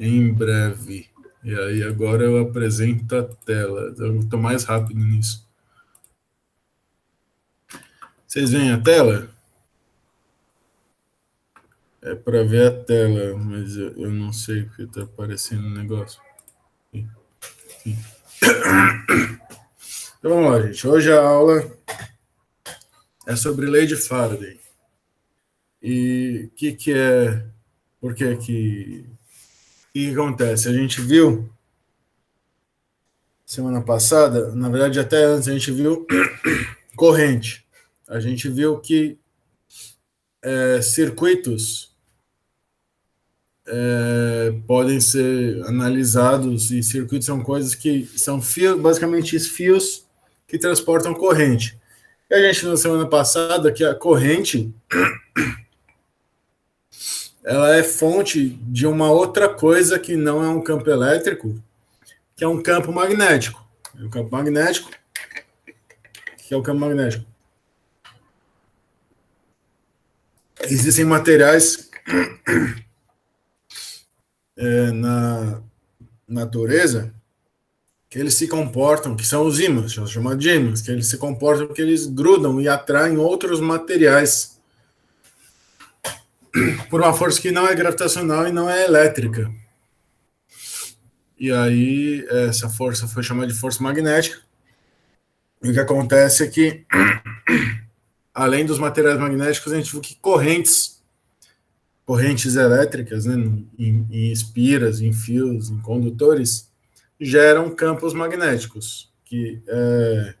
em breve. E aí agora eu apresento a tela. Eu estou mais rápido nisso. Vocês veem a tela? É para ver a tela, mas eu não sei porque está aparecendo um negócio. Aqui. Então vamos lá, gente. Hoje a aula é sobre lei de Faraday. E o que é... Por que que acontece? A gente viu semana passada, na verdade até antes, a gente viu corrente. A gente viu que circuitos podem ser analisados, e circuitos são coisas que são fios, basicamente fios que transportam corrente. E a gente, na semana passada, que a corrente ela é fonte de uma outra coisa que não é um campo elétrico, que é um campo magnético. O campo magnético, que é o campo magnético. Existem materiais na natureza que eles se comportam, que são os ímãs, chamados de ímãs, que eles se comportam que eles grudam e atraem outros materiais por uma força que não é gravitacional e não é elétrica. E aí essa força foi chamada de força magnética. E o que acontece é que, além dos materiais magnéticos, a gente viu que correntes elétricas, né, em espiras, em fios, em condutores, geram campos magnéticos, que é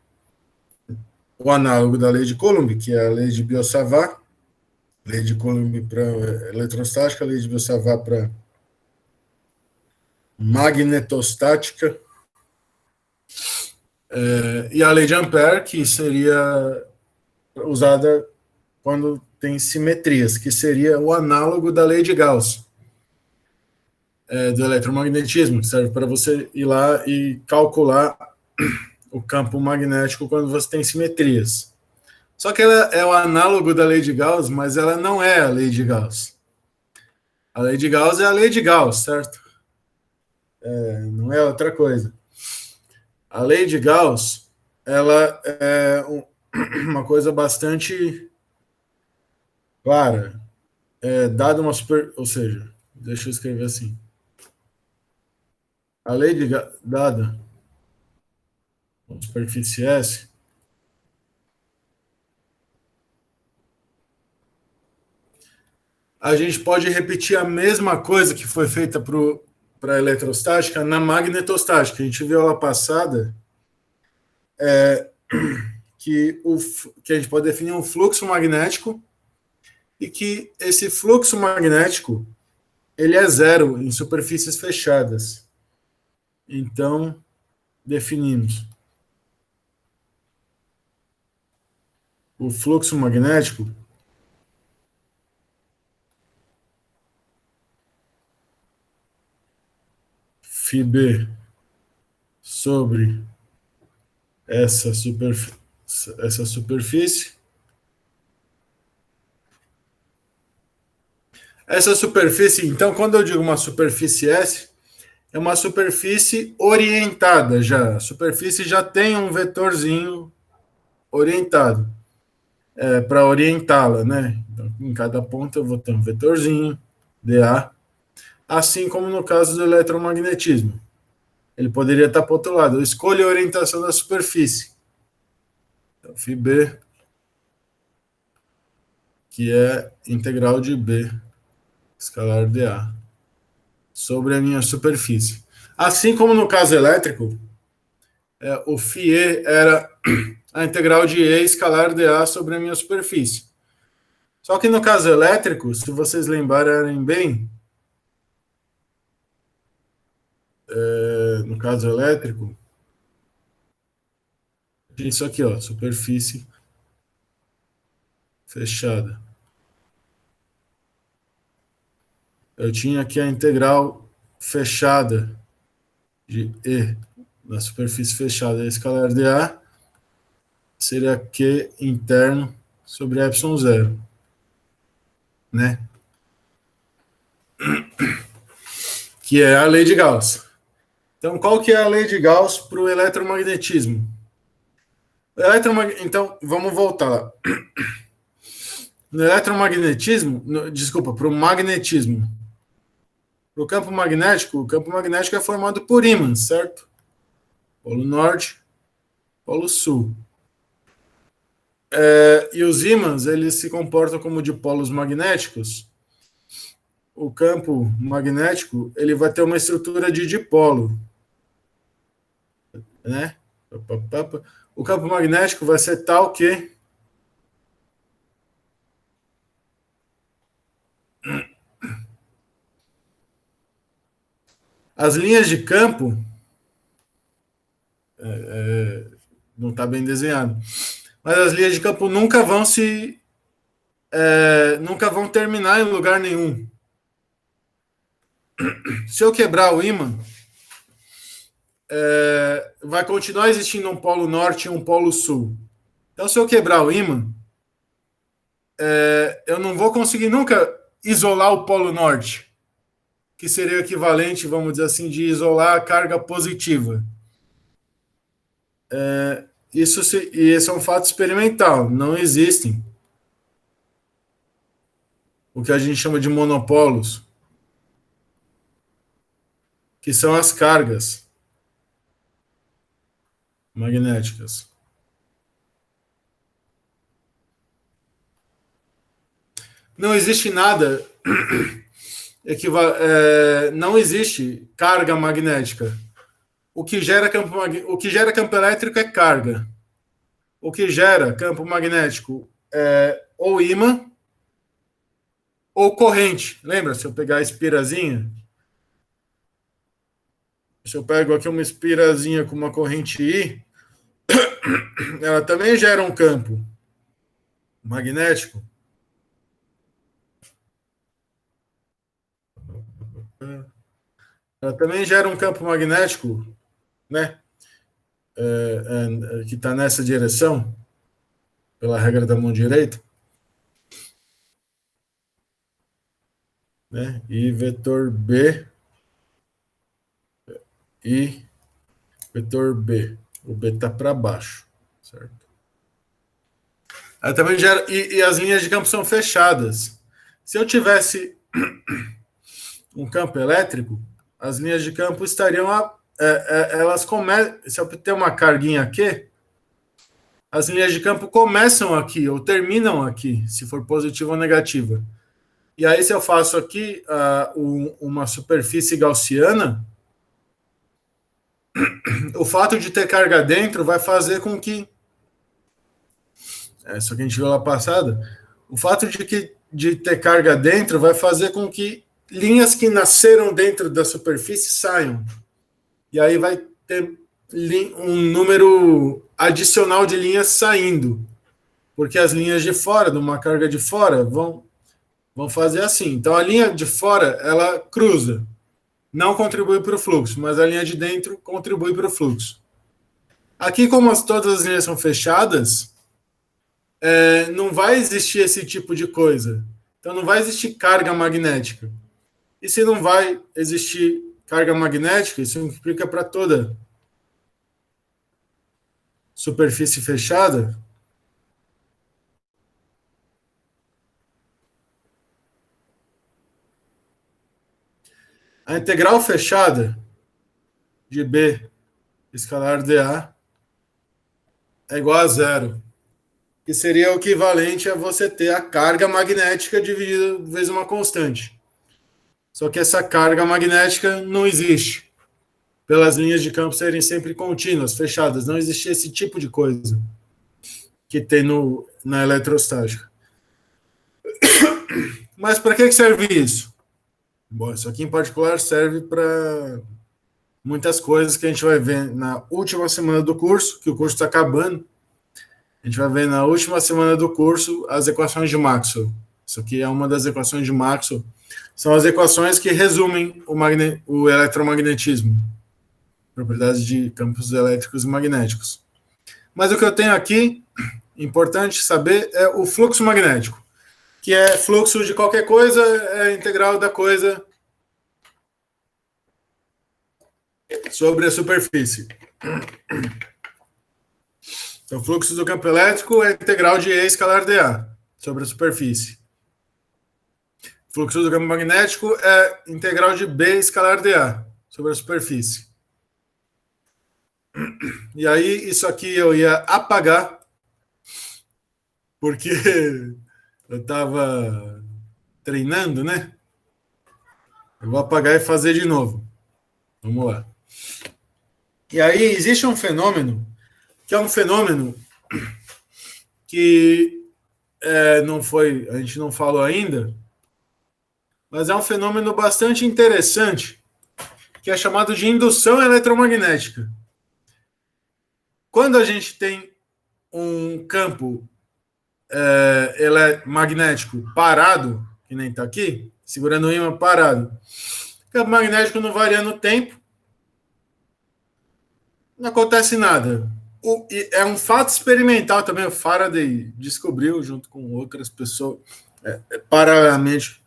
o análogo da lei de Coulomb, que é a lei de Biot-Savart, lei de Coulomb para eletrostática, lei de Biot-Savart para magnetostática, e a lei de Ampère, que seria usada quando tem simetrias, que seria o análogo da lei de Gauss, do eletromagnetismo, que serve para você ir lá e calcular o campo magnético quando você tem simetrias. Só que ela é o análogo da lei de Gauss, mas ela não é a lei de Gauss. A lei de Gauss é a lei de Gauss, certo? Não é outra coisa. A lei de Gauss, ela é uma coisa bastante clara. Dada uma ou seja, deixa eu escrever assim. A lei de dada uma superfície S, a gente pode repetir a mesma coisa que foi feita para a eletrostática na magnetostática. A gente viu ela passada que a gente pode definir um fluxo magnético e que esse fluxo magnético ele é zero em superfícies fechadas. Então, definimos o fluxo magnético φB sobre essa superfície. Essa superfície, então, quando eu digo uma superfície S, é uma superfície orientada já. A superfície já tem um vetorzinho orientado para orientá-la, né? Então, em cada ponta eu vou ter um vetorzinho, dA, assim como no caso do eletromagnetismo. Ele poderia estar para o outro lado. Eu escolho a orientação da superfície. Então, φB, que é integral de B, escalar dA, sobre a minha superfície. Assim como no caso elétrico, o φE era a integral de E escalar dA sobre a minha superfície. Só que no caso elétrico, se vocês lembrarem bem, no caso elétrico, isso aqui, ó, superfície fechada. Eu tinha aqui a integral fechada de E na superfície fechada, a escalar dA seria Q interno sobre epsilon zero, né? que é a lei de Gauss. Então, qual que é a lei de Gauss para o eletromagnetismo? Então, vamos voltar lá. No eletromagnetismo, desculpa, para o magnetismo. Para o campo magnético é formado por ímãs, certo? Polo norte, polo sul. E os ímãs, eles se comportam como dipolos magnéticos. O campo magnético, ele vai ter uma estrutura de dipolo, né? O campo magnético vai ser tal que as linhas de campo não está bem desenhado, mas as linhas de campo nunca vão nunca vão terminar em lugar nenhum. Se eu quebrar o ímã, vai continuar existindo um polo norte e um polo sul. Então, se eu quebrar o ímã, eu não vou conseguir nunca isolar o polo norte, que seria o equivalente, vamos dizer assim, de isolar a carga positiva. E esse é um fato experimental. Não existem o que a gente chama de monopolos, que são as cargas magnéticas. Não existe nada não existe carga magnética. O que gera campo elétrico é carga. O que gera campo magnético é ou ímã ou corrente. Lembra? Se eu pegar a espirazinha, se eu pego aqui uma espirazinha com uma corrente I, ela também gera um campo magnético. Ela também gera um campo magnético, né? Que está nessa direção, pela regra da mão direita. Né? E vetor B e vetor B. O B está para baixo, certo? Ela também gera, e as linhas de campo são fechadas. Se eu tivesse um campo elétrico, as linhas de campo estariam elas começam. Se eu ter uma carguinha aqui, as linhas de campo começam aqui ou terminam aqui, se for positiva ou negativa. E aí, se eu faço aqui uma superfície gaussiana, o fato de ter carga dentro vai fazer com que. Isso que a gente viu lá passada. O fato de ter carga dentro vai fazer com que linhas que nasceram dentro da superfície saiam. E aí vai ter um número adicional de linhas saindo. Porque as linhas de fora, de uma carga de fora, vão fazer assim. Então, a linha de fora, ela cruza. Não contribui para o fluxo, mas a linha de dentro contribui para o fluxo. Aqui, como todas as linhas são fechadas, não vai existir esse tipo de coisa. Então, não vai existir carga magnética. E se não vai existir carga magnética, isso implica para toda superfície fechada. A integral fechada de B escalar dA é igual a zero, que seria o equivalente a você ter a carga magnética dividida vezes uma constante. Só que essa carga magnética não existe, pelas linhas de campo serem sempre contínuas, fechadas. Não existe esse tipo de coisa que tem na eletrostática. Mas para que serve isso? Bom, isso aqui em particular serve para muitas coisas que a gente vai ver na última semana do curso, que o curso está acabando. A gente vai ver na última semana do curso as equações de Maxwell. Isso aqui é uma das equações de Maxwell. São as equações que resumem o eletromagnetismo, propriedades de campos elétricos e magnéticos. Mas o que eu tenho aqui, importante saber, é o fluxo magnético, que é fluxo de qualquer coisa, é integral da coisa sobre a superfície. Então, o fluxo do campo elétrico é integral de E escalar dA sobre a superfície. O fluxo do campo magnético é integral de B escalar dA sobre a superfície. E aí, isso aqui eu ia apagar, porque eu estava treinando, né? Eu vou apagar e fazer de novo. Vamos lá. E aí, existe um fenômeno, que é um fenômeno que não foi, a gente não falou ainda, mas é um fenômeno bastante interessante, que é chamado de indução eletromagnética. Quando a gente tem um campo magnético parado, que nem está aqui, segurando o ímã parado, o campo magnético não varia no tempo, não acontece nada. É um fato experimental também, o Faraday descobriu, junto com outras pessoas, paralelamente,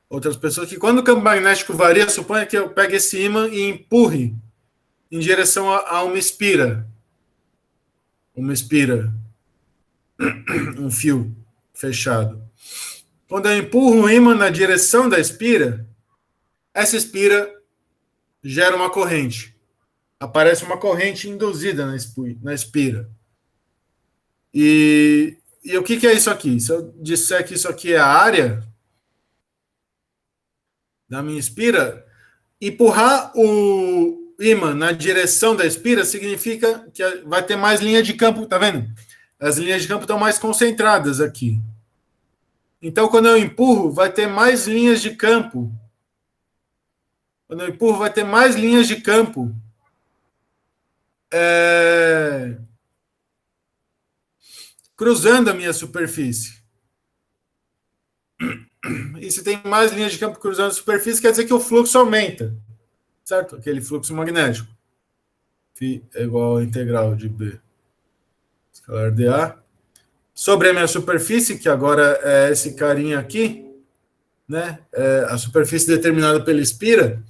outras pessoas, que quando o campo magnético varia, suponha que eu pegue esse ímã e empurre em direção a uma espira, um fio fechado. Quando eu empurro o ímã na direção da espira, essa espira gera uma corrente. Aparece uma corrente induzida na espira. E o que é isso aqui? Se eu disser que isso aqui é a área da minha espira, empurrar o ímã na direção da espira significa que vai ter mais linha de campo, tá vendo? As linhas de campo estão mais concentradas aqui. Então, quando eu empurro, vai ter mais linhas de campo. Quando eu empurro, vai ter mais linhas de campo. Cruzando a minha superfície. E se tem mais linhas de campo cruzando a superfície, quer dizer que o fluxo aumenta. Certo? Aquele fluxo magnético. Φ é igual a integral de B escalar dA sobre a minha superfície, que agora é esse carinha aqui, né? A superfície determinada pela espira.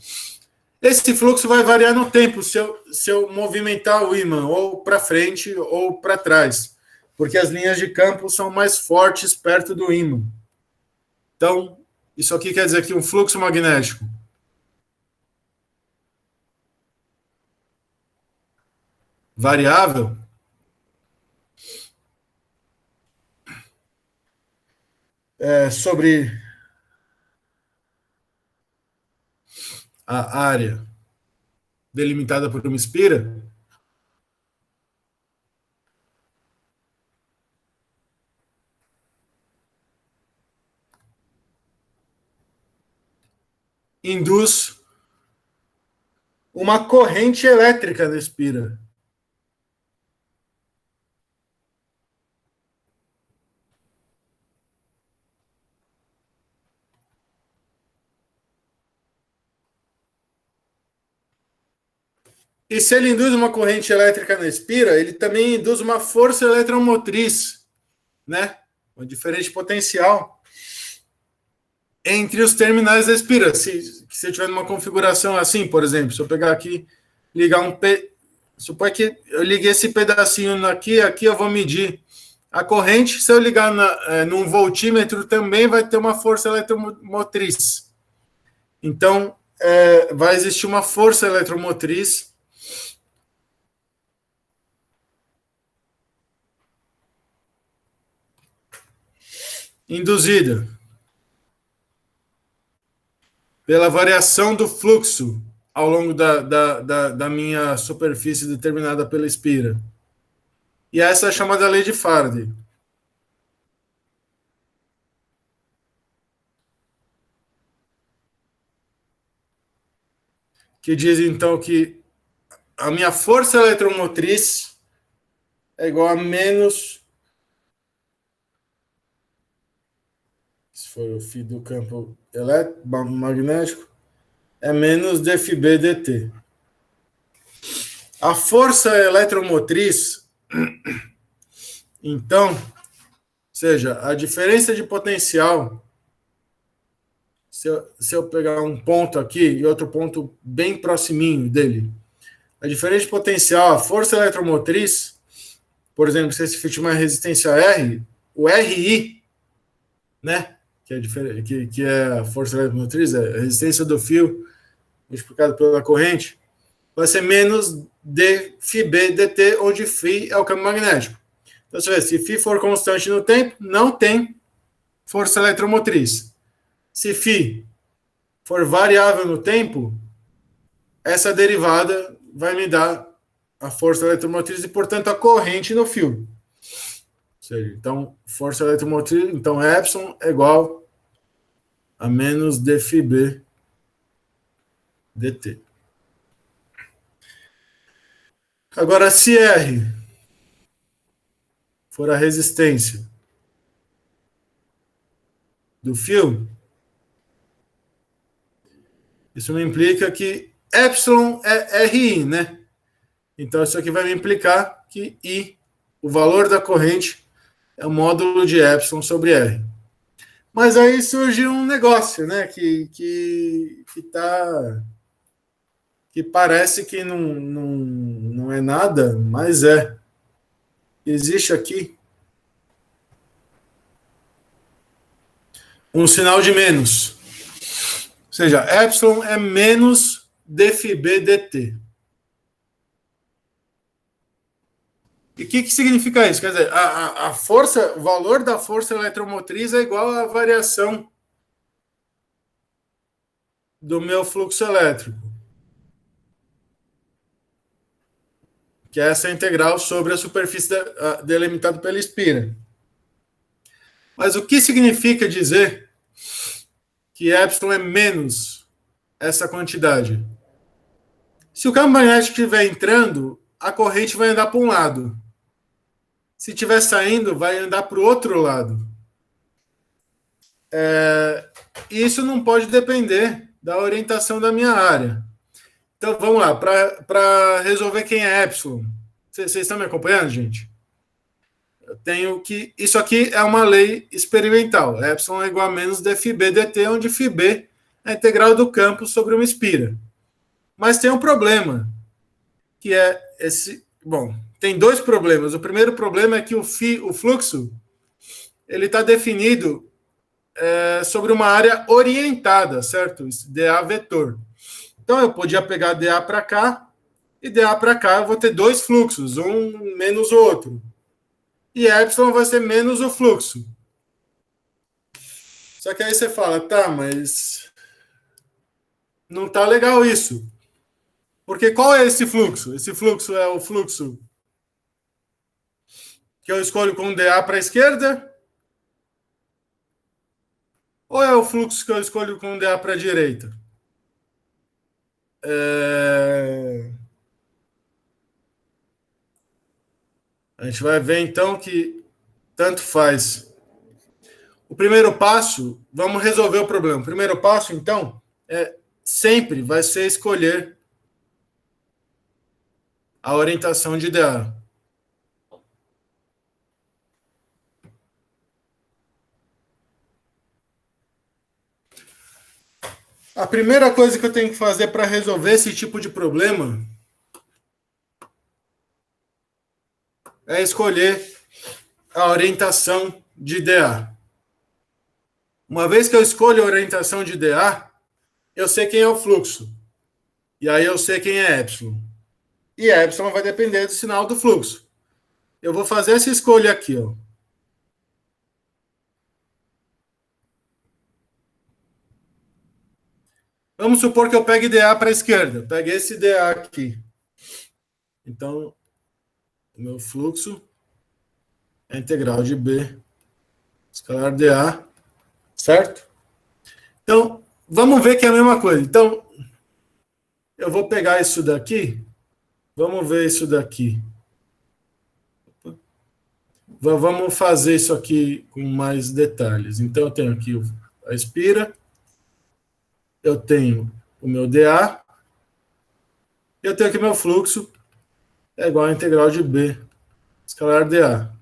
Esse fluxo vai variar no tempo se eu movimentar o ímã ou para frente ou para trás, porque as linhas de campo são mais fortes perto do ímã. Então, isso aqui quer dizer que um fluxo magnético variável sobre a área delimitada por uma espira, induz uma corrente elétrica na espira. E se ele induz uma corrente elétrica na espira, ele também induz uma força eletromotriz, né? Uma diferente potencial entre os terminais da espira. Se eu tiver numa configuração assim, por exemplo, se eu pegar aqui, ligar suponha que eu liguei esse pedacinho aqui eu vou medir a corrente. Se eu ligar num voltímetro, também vai ter uma força eletromotriz. Então, vai existir uma força eletromotriz induzida pela variação do fluxo ao longo da minha superfície determinada pela espira. E essa é a chamada lei de Faraday. Que diz, então, que a minha força eletromotriz é igual a menos... Se for o φ do campo magnético, é menos dφb dt. A força eletromotriz, então, seja, a diferença de potencial Se eu pegar um ponto aqui e outro ponto bem proximinho dele, a diferença de potencial, a força eletromotriz, por exemplo, se esse fio tiver uma resistência R, o RI, né, que é a força eletromotriz, é a resistência do fio multiplicado pela corrente, vai ser menos dφb dt, onde φ é o campo magnético. Então, você vê, se φ for constante no tempo, não tem força eletromotriz. Se φ for variável no tempo, essa derivada vai me dar a força eletromotriz e, portanto, a corrente no fio. Ou seja, então, força eletromotriz, então, Epsilon é igual a menos dφb dt. Agora, se R for a resistência do fio, isso me implica que Epsilon é RI, né? Então, isso aqui vai me implicar que I, o valor da corrente, é o módulo de Epsilon sobre R. Mas aí surge um negócio, né? Que parece que não é nada, mas é. Existe aqui um sinal de menos. Ou seja, epsilon é menos dφb dt. E o que significa isso? Quer dizer, a força, o valor da força eletromotriz é igual à variação do meu fluxo elétrico, que é essa integral sobre a superfície delimitada pela espira. Mas o que significa dizer que epsilon é menos essa quantidade? Se o campo magnético estiver entrando, a corrente vai andar para um lado. Se estiver saindo, vai andar para o outro lado. Isso não pode depender da orientação da minha área. Então, vamos lá. Para resolver quem é epsilon. Vocês estão me acompanhando, gente? Eu tenho que... Isso aqui é uma lei experimental. Epsilon é igual a menos dφb dt, onde φb é a integral do campo sobre uma espira. Mas tem um problema, que é esse... Bom, tem dois problemas. O primeiro problema é que o fluxo ele está definido sobre uma área orientada, certo? dA vetor. Então, eu podia pegar dA para cá e dA para cá, eu vou ter dois fluxos, um menos o outro. E epsilon vai ser menos o fluxo. Só que aí você fala, tá, mas não tá legal isso. Porque qual é esse fluxo? Esse fluxo é o fluxo que eu escolho com dA para a esquerda? Ou é o fluxo que eu escolho com dA para a direita? A gente vai ver então que tanto faz. O primeiro passo, vamos resolver o problema. O primeiro passo, então, sempre vai ser escolher a orientação de dA. A primeira coisa que eu tenho que fazer para resolver esse tipo de problema é escolher a orientação de dA. Uma vez que eu escolho a orientação de dA, eu sei quem é o fluxo. E aí eu sei quem é epsilon. E epsilon vai depender do sinal do fluxo. Eu vou fazer essa escolha aqui, ó. Vamos supor que eu pegue dA para a esquerda. Pegue esse dA aqui. Então, o meu fluxo é a integral de B escalar dA, certo? Então, vamos ver que é a mesma coisa. Então, eu vou pegar isso daqui. Vamos ver isso daqui. Vamos fazer isso aqui com mais detalhes. Então, eu tenho aqui a espira. Eu tenho o meu dA. Eu tenho aqui meu fluxo. É igual a integral de B escalar dA.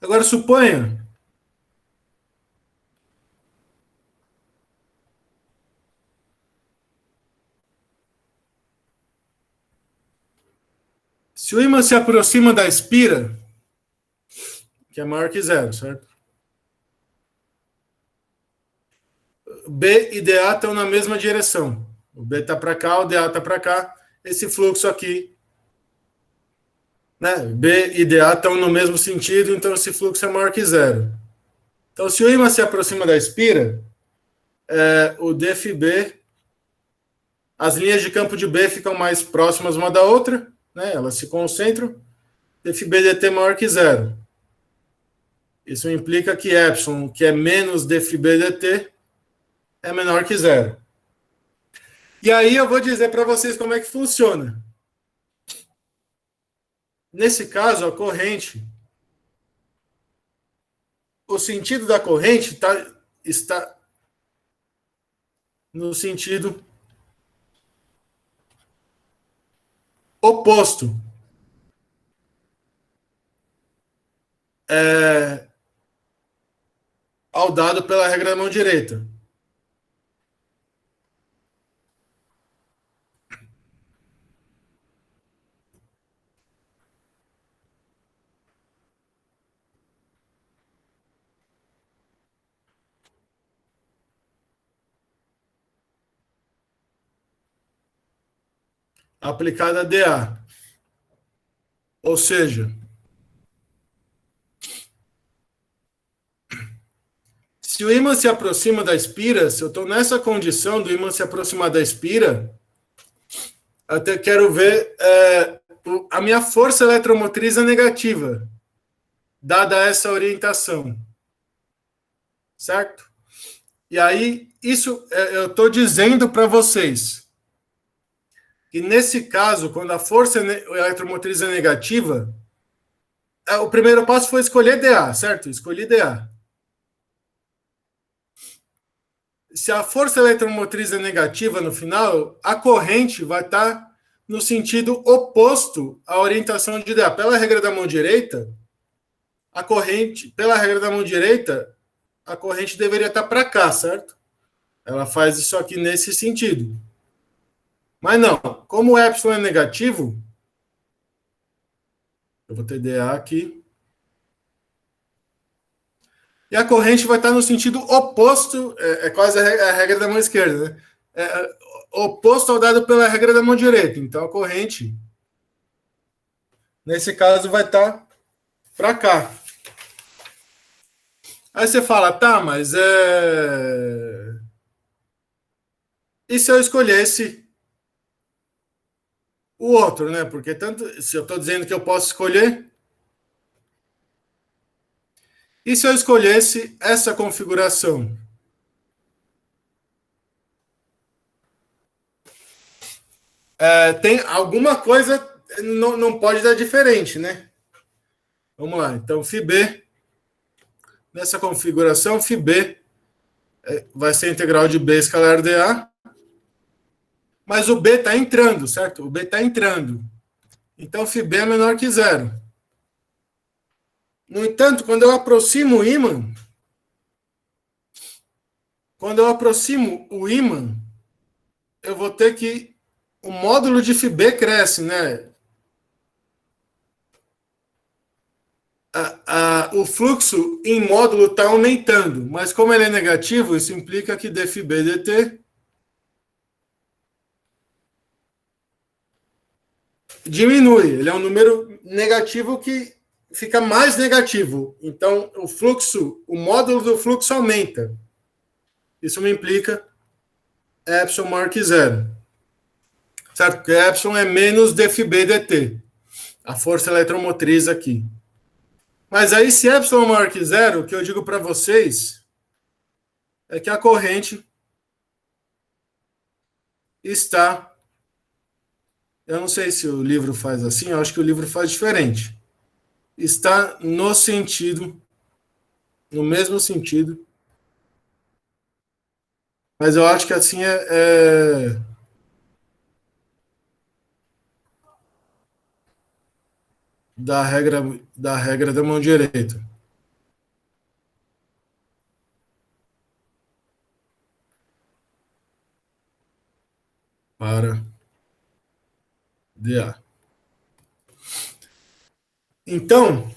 Agora, suponha Se o ímã se aproxima da espira, que é maior que zero, certo? B e DA estão na mesma direção. O B está para cá, o DA está para cá. Esse fluxo aqui, né? B e DA estão no mesmo sentido, então esse fluxo é maior que zero. Então, se o ímã se aproxima da espira, o dφB, as linhas de campo de B ficam mais próximas uma da outra, né? Elas se concentram. dφB dt maior que zero. Isso implica que epsilon, que é menos dφB dt, é menor que zero. E aí eu vou dizer para vocês como é que funciona. Nesse caso, a corrente, o sentido da corrente está no sentido oposto. Ao dado pela regra da mão direita. Aplicada a dA. Ou seja, se o ímã se aproxima da espira, se eu estou nessa condição do ímã se aproximar da espira, até quero ver a minha força eletromotriz é negativa, dada essa orientação. Certo? E aí, isso eu estou dizendo para vocês que nesse caso, quando a força eletromotriz é negativa, o primeiro passo foi escolher dA, certo? Escolhi dA. Se a força eletromotriz é negativa no final, a corrente vai estar no sentido oposto à orientação de dA. Pela regra da mão direita, a corrente, pela regra da mão direita, a corrente deveria estar para cá, certo? Ela faz isso aqui nesse sentido. Mas não, como o epsilon é negativo, eu vou ter dA aqui, e a corrente vai estar no sentido oposto, quase a regra da mão esquerda, né? Oposto ao dado pela regra da mão direita. Então a corrente, nesse caso, vai estar para cá. Aí você fala, tá, mas e se eu escolhesse o outro, né? Porque tanto se eu estou dizendo que eu posso escolher, e se eu escolhesse essa configuração? Tem alguma coisa não pode dar diferente, né? Vamos lá. Então, φB, nessa configuração, φB vai ser integral de B escalar dA, mas o B está entrando, certo? O B está entrando. Então, φB é menor que zero. No entanto, quando eu aproximo o ímã, eu vou ter que o módulo de φB cresce, né? O fluxo em módulo está aumentando, mas como ele é negativo, isso implica que dφB dt diminui. Ele é um número negativo que fica mais negativo. Então, o módulo do fluxo aumenta. Isso me implica epsilon maior que zero. Certo? Porque epsilon é menos dφB dt. A força eletromotriz aqui. Mas aí, se epsilon é maior que zero, o que eu digo para vocês é que a corrente está... Eu não sei se o livro faz assim, eu acho que o livro faz diferente. Está no sentido, no mesmo sentido, mas eu acho que assim da regra da mão direita. Para dA. Então,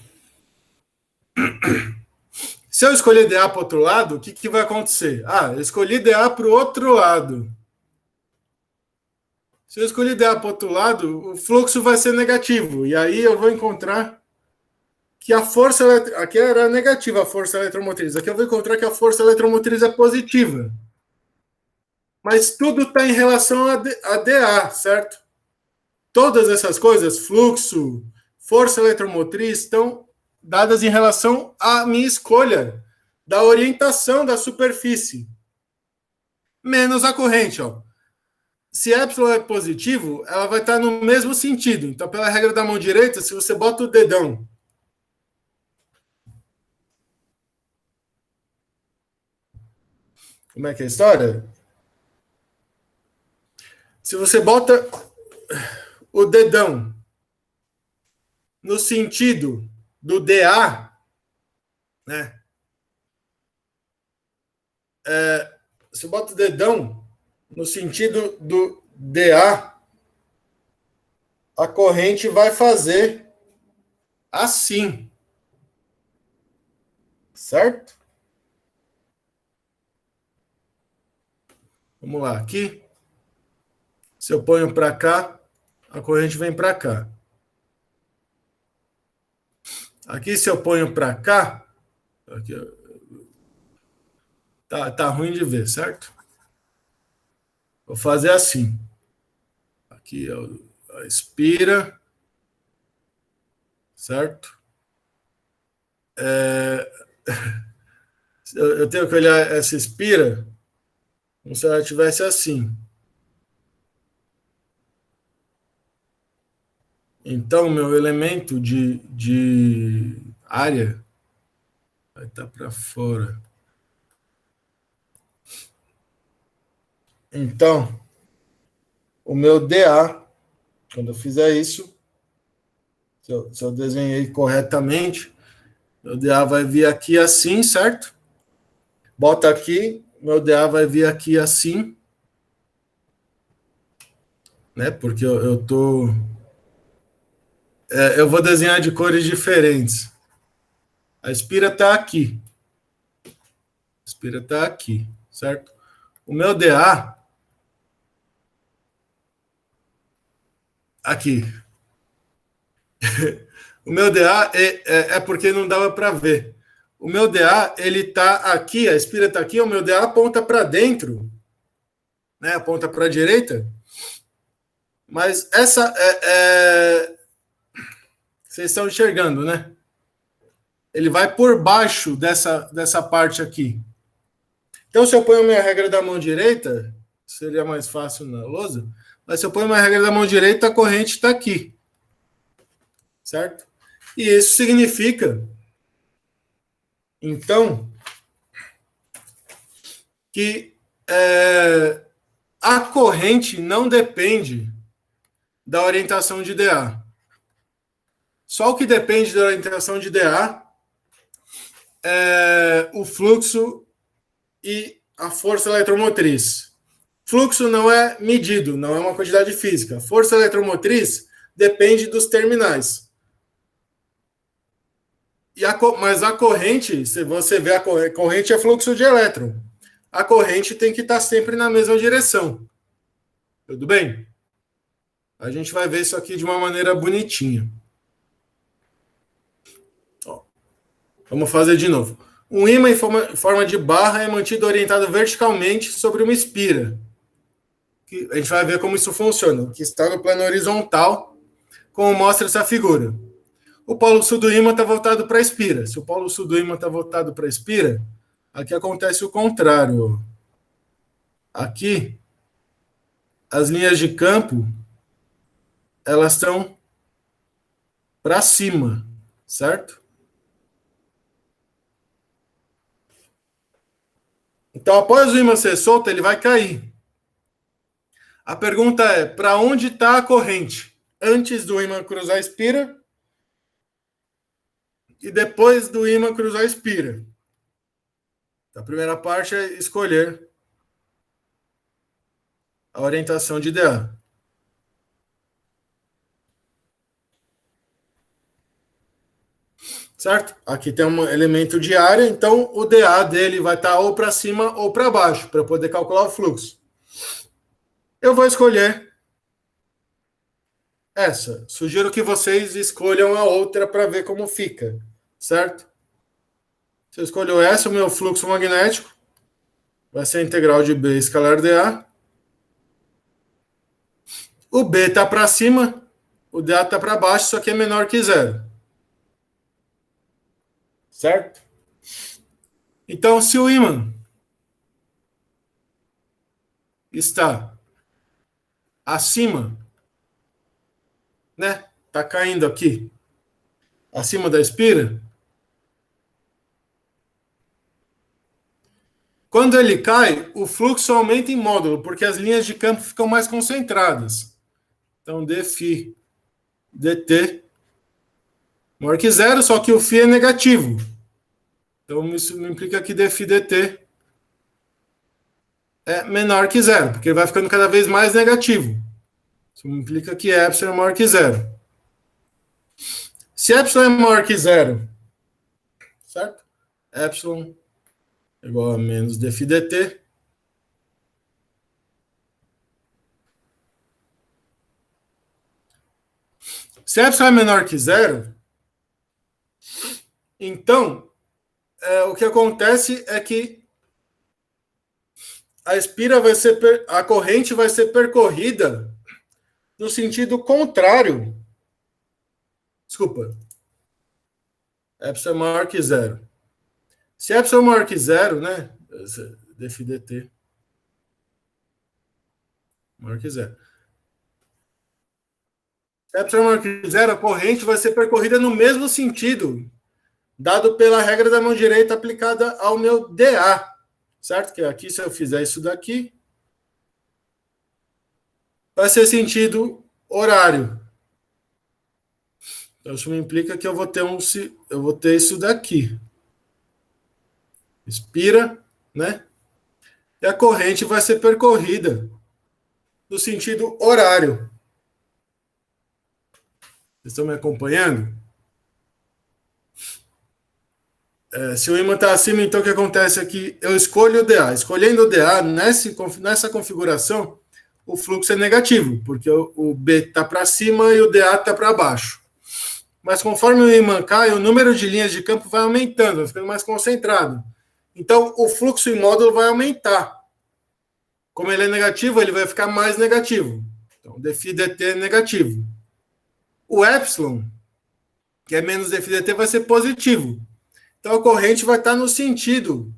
se eu escolher DA para o outro lado, o que vai acontecer? Ah, eu escolhi DA para o outro lado. Se eu escolher DA para o outro lado, o fluxo vai ser negativo. E aí eu vou encontrar que a força... Aqui era negativa a força eletromotriz. Aqui eu vou encontrar que a força eletromotriz é positiva. Mas tudo está em relação a DA, certo? Todas essas coisas, fluxo, força eletromotriz, estão dadas em relação à minha escolha da orientação da superfície. Menos a corrente, ó. Se epsilon é positivo, ela vai estar no mesmo sentido. Então, pela regra da mão direita, se você bota o dedão como é que é a história? Se você bota o dedão no sentido do DA, né? Você bota o dedão no sentido do DA, a corrente vai fazer assim, certo? Vamos lá, aqui. Se eu ponho para cá, a corrente vem para cá. Aqui, se eu ponho para cá, aqui, tá ruim de ver, certo? Vou fazer assim. Aqui a expira, certo? Eu tenho que olhar essa expira como se ela tivesse assim. Então, meu elemento de área vai estar para fora. Então, o meu DA, quando eu fizer isso, se eu desenhei corretamente, meu DA vai vir aqui assim, certo? Bota aqui, meu DA vai vir aqui assim, né? Porque eu tô. Eu vou desenhar de cores diferentes. A Spira está aqui. A Spira está aqui, certo? O meu DA. Aqui. O meu DA é porque não dava para ver. O meu DA, ele está aqui, a Spira está aqui, o meu DA aponta para dentro, né? Aponta para a direita. Mas essa vocês estão enxergando, né? Ele vai por baixo dessa parte aqui. Então, se eu ponho a minha regra da mão direita, seria mais fácil na lousa, mas se eu ponho a minha regra da mão direita, a corrente está aqui. Certo? E isso significa, então, que a corrente não depende da orientação de DA. Só o que depende da orientação de DA é o fluxo e a força eletromotriz. Fluxo não é medido, não é uma quantidade física. Força eletromotriz depende dos terminais. Mas a corrente, se você vê a corrente é fluxo de elétron. A corrente tem que estar sempre na mesma direção. Tudo bem? A gente vai ver isso aqui de uma maneira bonitinha. Ó, vamos fazer de novo. Um ímã em forma de barra é mantido orientado verticalmente sobre uma espira. A gente vai ver como isso funciona, que está no plano horizontal, como mostra essa figura. O polo sul do ímã está voltado para a espira. Se o polo sul do ímã está voltado para a espira, aqui acontece o contrário. Aqui, as linhas de campo, elas estão para cima, certo? Então, após o ímã ser solto, ele vai cair. A pergunta é, para onde está a corrente? Antes do ímã cruzar a espira e depois do ímã cruzar a espira. A primeira parte é escolher a orientação de DA. certo? Aqui tem um elemento de área, então o dA dele vai estar ou para cima ou para baixo, para poder calcular o fluxo. Eu vou escolher essa. Sugiro que vocês escolham a outra para ver como fica, certo? Se eu escolho essa, o meu fluxo magnético vai ser a integral de B escalar dA. O B está para cima, o dA está para baixo, só que é menor que zero. Certo? Então, se o ímã está acima, né? Está caindo aqui, acima da espira. Quando ele cai, o fluxo aumenta em módulo, porque as linhas de campo ficam mais concentradas. Então, dφ dt maior que zero, só que o φ é negativo. Então, isso implica que dφ dt é menor que zero, porque ele vai ficando cada vez mais negativo. Isso implica que epsilon é maior que zero. Se epsilon é maior que zero, certo? Epsilon igual a menos dφ dt. Se epsilon é menor que zero, então o que acontece é que a corrente vai ser percorrida no sentido contrário. Desculpa. Epsilon é maior que zero. Se epsilon é maior que zero, né? dφ dt maior que zero. Se epsilon é maior que zero, a corrente vai ser percorrida no mesmo sentido, dado pela regra da mão direita aplicada ao meu dA. Certo? Que aqui, se eu fizer isso daqui, vai ser sentido horário. Então, isso me implica que eu vou ter isso daqui. Expira, né? E a corrente vai ser percorrida no sentido horário. Vocês estão me acompanhando? Se o ímã está acima, então o que acontece é que eu escolho o dA. Escolhendo o dA, nessa configuração, o fluxo é negativo, porque o B está para cima e o dA está para baixo. Mas conforme o ímã cai, o número de linhas de campo vai aumentando, vai ficando mais concentrado. Então, o fluxo em módulo vai aumentar. Como ele é negativo, ele vai ficar mais negativo. Então, dφ dt é negativo. O epsilon, que é menos dφ dt, vai ser positivo. Então, a corrente vai estar no sentido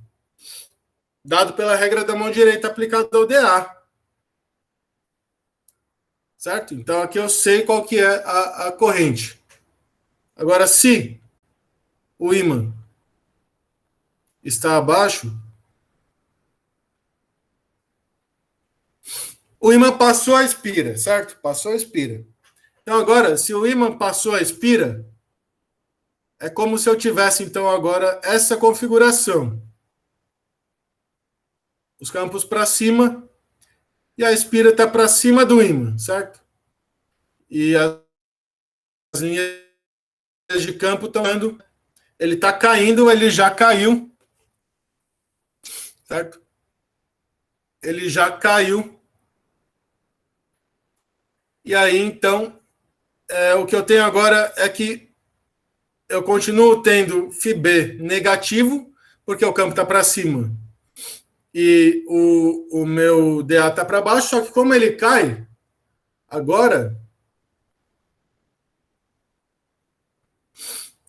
dado pela regra da mão direita aplicada ao dA. Certo? Então, aqui eu sei qual que é a corrente. Agora, se o ímã está abaixo, o ímã passou a espira, certo? Passou a espira. Então, agora, se o ímã passou a espira, é como se eu tivesse, então, agora essa configuração. Os campos para cima e a espira está para cima do ímã, certo? E as linhas de campo estão indo. Ele está caindo, ele já caiu, certo? Ele já caiu. E aí, então, o que eu tenho agora é que eu continuo tendo φB negativo, porque o campo está para cima. E o meu dA está para baixo, só que como ele cai, agora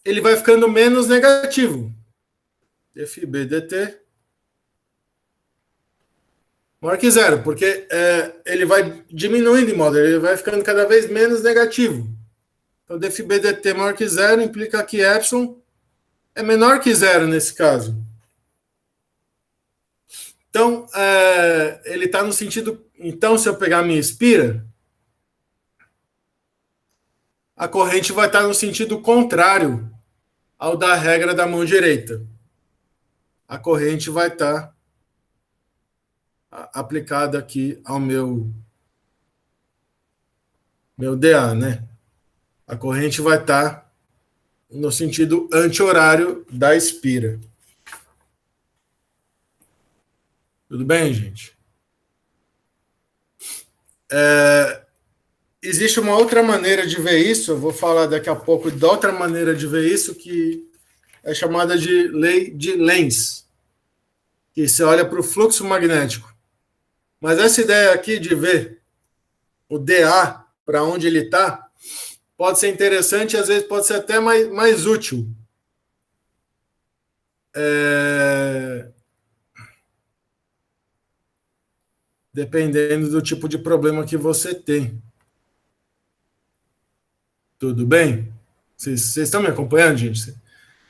ele vai ficando menos negativo. dφB dt maior que zero, porque ele vai diminuindo em módulo, ele vai ficando cada vez menos negativo. Então, dφB dt maior que zero implica que epsilon é menor que zero nesse caso. Então, ele está no sentido... Então, se eu pegar a minha espira, a corrente vai estar no sentido contrário ao da regra da mão direita. A corrente vai estar aplicada aqui ao meu dA, né? A corrente vai estar no sentido anti-horário da espira. Tudo bem, gente? Existe uma outra maneira de ver isso, eu vou falar daqui a pouco da outra maneira de ver isso, que é chamada de lei de Lenz, que você olha para o fluxo magnético. Mas essa ideia aqui de ver o dA para onde ele está, pode ser interessante e às vezes pode ser até mais útil. Dependendo do tipo de problema que você tem. Tudo bem? Vocês estão me acompanhando, gente?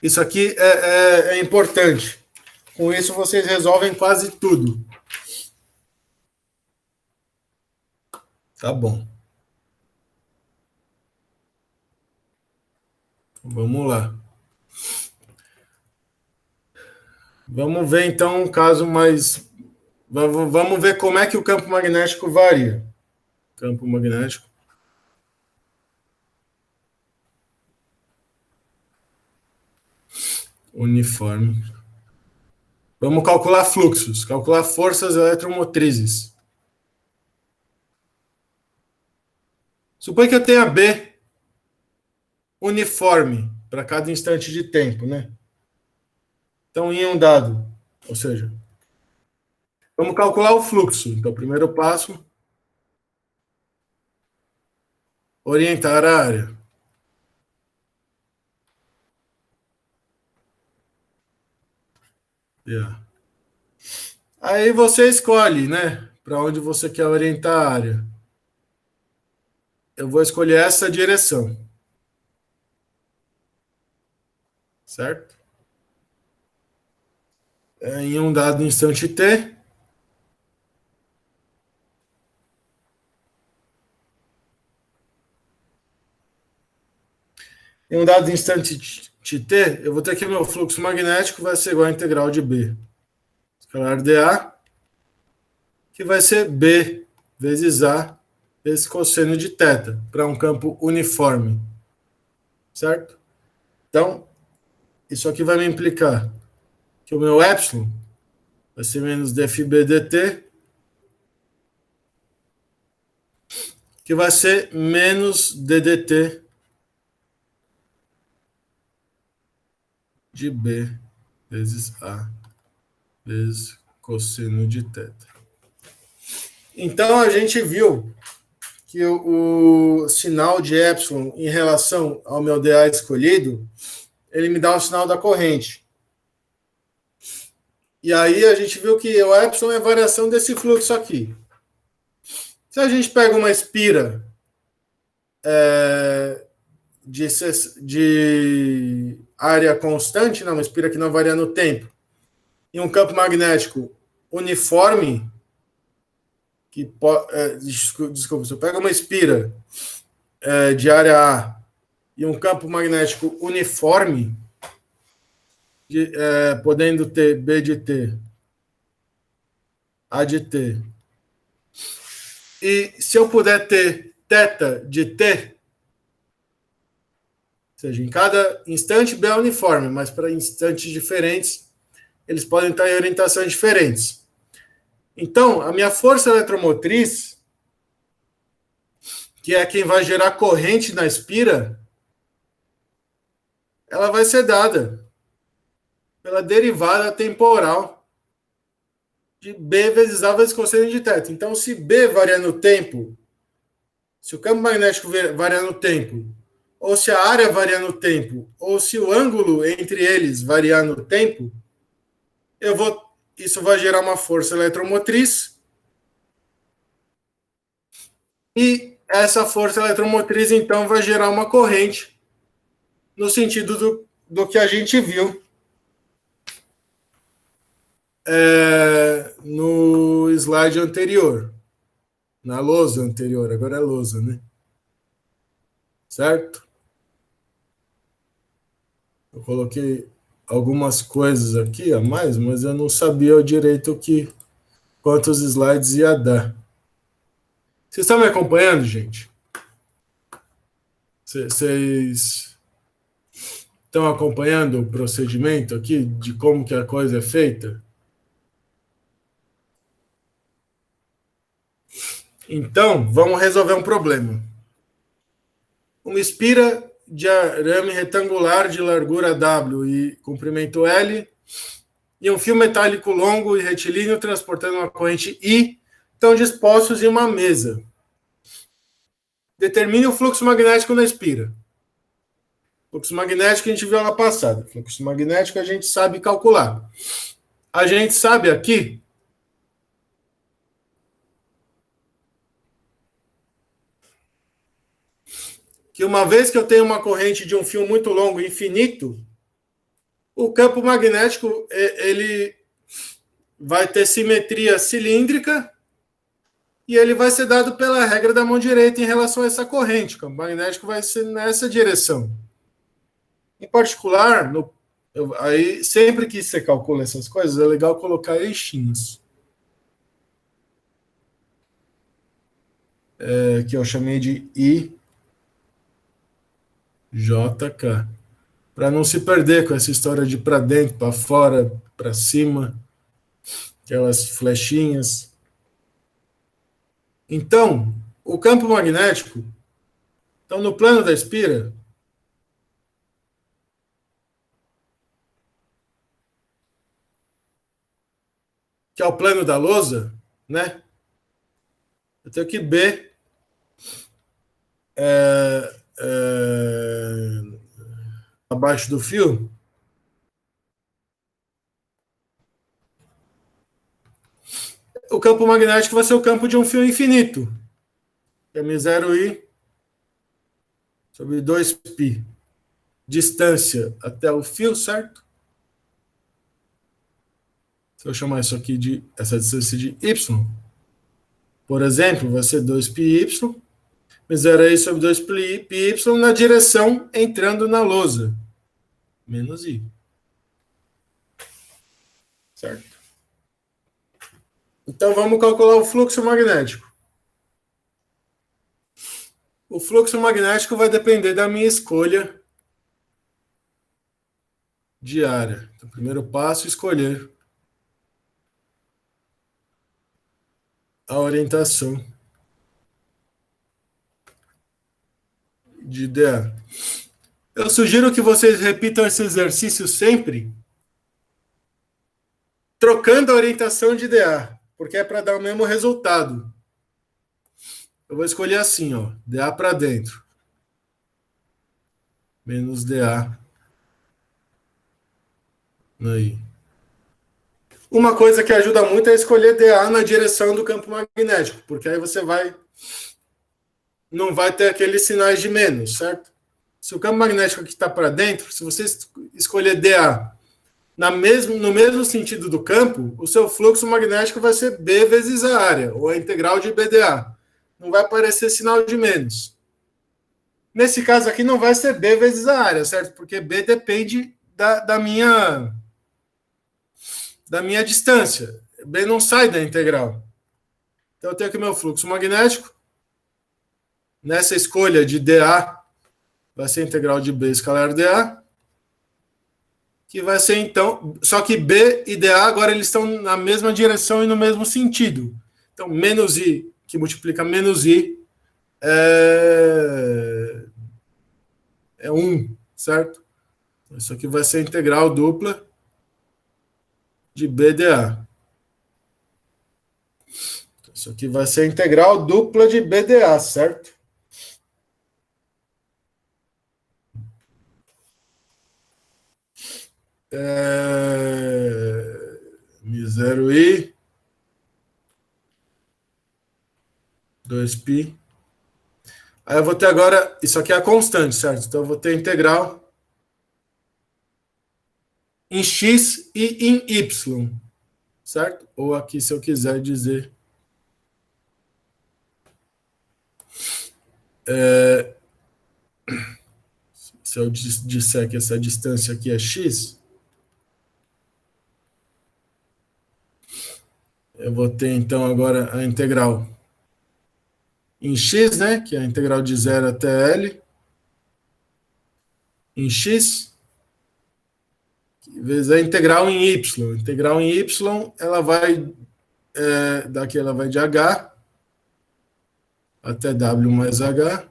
Isso aqui é importante. Com isso, vocês resolvem quase tudo. Tá bom. Vamos lá. Vamos ver, então, um caso mais... Vamos ver como é que o campo magnético varia. Campo magnético. Uniforme. Vamos calcular fluxos, calcular forças eletromotrizes. Suponha que eu tenha B uniforme para cada instante de tempo, né? Então, em um dado, ou seja, vamos calcular o fluxo. Então, primeiro passo, orientar a área. Yeah. Aí você escolhe, né? Para onde você quer orientar a área. Eu vou escolher essa direção. Certo? Em um dado instante T, em um dado instante t, eu vou ter que o meu fluxo magnético vai ser igual a integral de B. Escalar dA, que vai ser B vezes A vezes cosseno de θ, para um campo uniforme. Certo? Então, isso aqui vai me implicar que o meu epsilon vai ser menos dφb dt, que vai ser menos ddt de B vezes A vezes cosseno de θ. Então, a gente viu que o sinal de epsilon em relação ao meu dA escolhido, ele me dá o sinal da corrente. E aí a gente viu que o epsilon é a variação desse fluxo aqui. Se a gente pega uma espira de área constante, não, uma espira que não varia no tempo, e um campo magnético uniforme, desculpa, se eu pego uma espira de área A e um campo magnético uniforme, podendo ter B de T, A de T, e se eu puder ter θ de T, ou seja, em cada instante B é uniforme, mas para instantes diferentes, eles podem estar em orientações diferentes. Então, a minha força eletromotriz, que é quem vai gerar corrente na espira, ela vai ser dada pela derivada temporal de B vezes A vezes cosseno de θ. Então, se B varia no tempo, se o campo magnético varia no tempo, ou se a área varia no tempo, ou se o ângulo entre eles variar no tempo, isso vai gerar uma força eletromotriz. E essa força eletromotriz, então, vai gerar uma corrente no sentido do que a gente viu no slide anterior, na lousa anterior, agora é lousa, né? Certo? Eu coloquei algumas coisas aqui a mais, mas eu não sabia direito quantos slides ia dar. Vocês estão me acompanhando, gente? Vocês Estão acompanhando o procedimento aqui de como que a coisa é feita? Então, vamos resolver um problema. Uma espira de arame retangular de largura W e comprimento L e um fio metálico longo e retilíneo transportando uma corrente I estão dispostos em uma mesa. Determine o fluxo magnético na espira. Fluxo magnético a gente viu lá passado. Fluxo magnético a gente sabe calcular. A gente sabe aqui que uma vez que eu tenho uma corrente de um fio muito longo, infinito, o campo magnético ele vai ter simetria cilíndrica e ele vai ser dado pela regra da mão direita em relação a essa corrente. O campo magnético vai ser nessa direção. Em particular, aí sempre que você calcula essas coisas, é legal colocar eixinhos. Que eu chamei de IJK. Para não se perder com essa história de para dentro, para fora, para cima, aquelas flechinhas. Então, o campo magnético, então no plano da espira, que é o plano da lousa, né? Eu tenho que B abaixo do fio. O campo magnético vai ser o campo de um fio infinito. M0I sobre 2π. Distância até o fio, certo? Se eu chamar isso aqui de essa distância de y, por exemplo, vai ser 2πy, M0i sobre 2πy na direção entrando na lousa. Menos I. Certo? Então vamos calcular o fluxo magnético. O fluxo magnético vai depender da minha escolha de área. Então, primeiro passo, escolher a orientação de DA. Eu sugiro que vocês repitam esse exercício sempre, trocando a orientação de DA, porque é para dar o mesmo resultado. Eu vou escolher assim, ó, DA para dentro. Menos DA. Aí. Uma coisa que ajuda muito é escolher DA na direção do campo magnético, porque aí você não vai ter aqueles sinais de menos, certo? Se o campo magnético aqui está para dentro, se você escolher DA no mesmo sentido do campo, o seu fluxo magnético vai ser B vezes a área, ou a integral de BDA. Não vai aparecer sinal de menos. Nesse caso aqui não vai ser B vezes a área, certo? Porque B depende da minha distância. B não sai da integral. Então eu tenho aqui meu fluxo magnético. Nessa escolha de DA, vai ser a integral de B escalar DA. Que vai ser então... Só que B e DA agora eles estão na mesma direção e no mesmo sentido. Então, menos I, que multiplica menos I, é 1, certo? Isso aqui vai ser a integral dupla de BDA. Isso aqui vai ser a integral dupla de BDA, certo? M0I 2π. Aí eu vou ter agora, isso aqui é a constante, certo? Então eu vou ter integral em x e em y, certo? Ou aqui, se eu quiser dizer, se eu disser que essa distância aqui é x, eu vou ter então agora a integral em x, né? Que é a integral de 0 até L, em x, vezes a integral em y. Integral em y, ela vai, daqui ela vai de h até w mais h.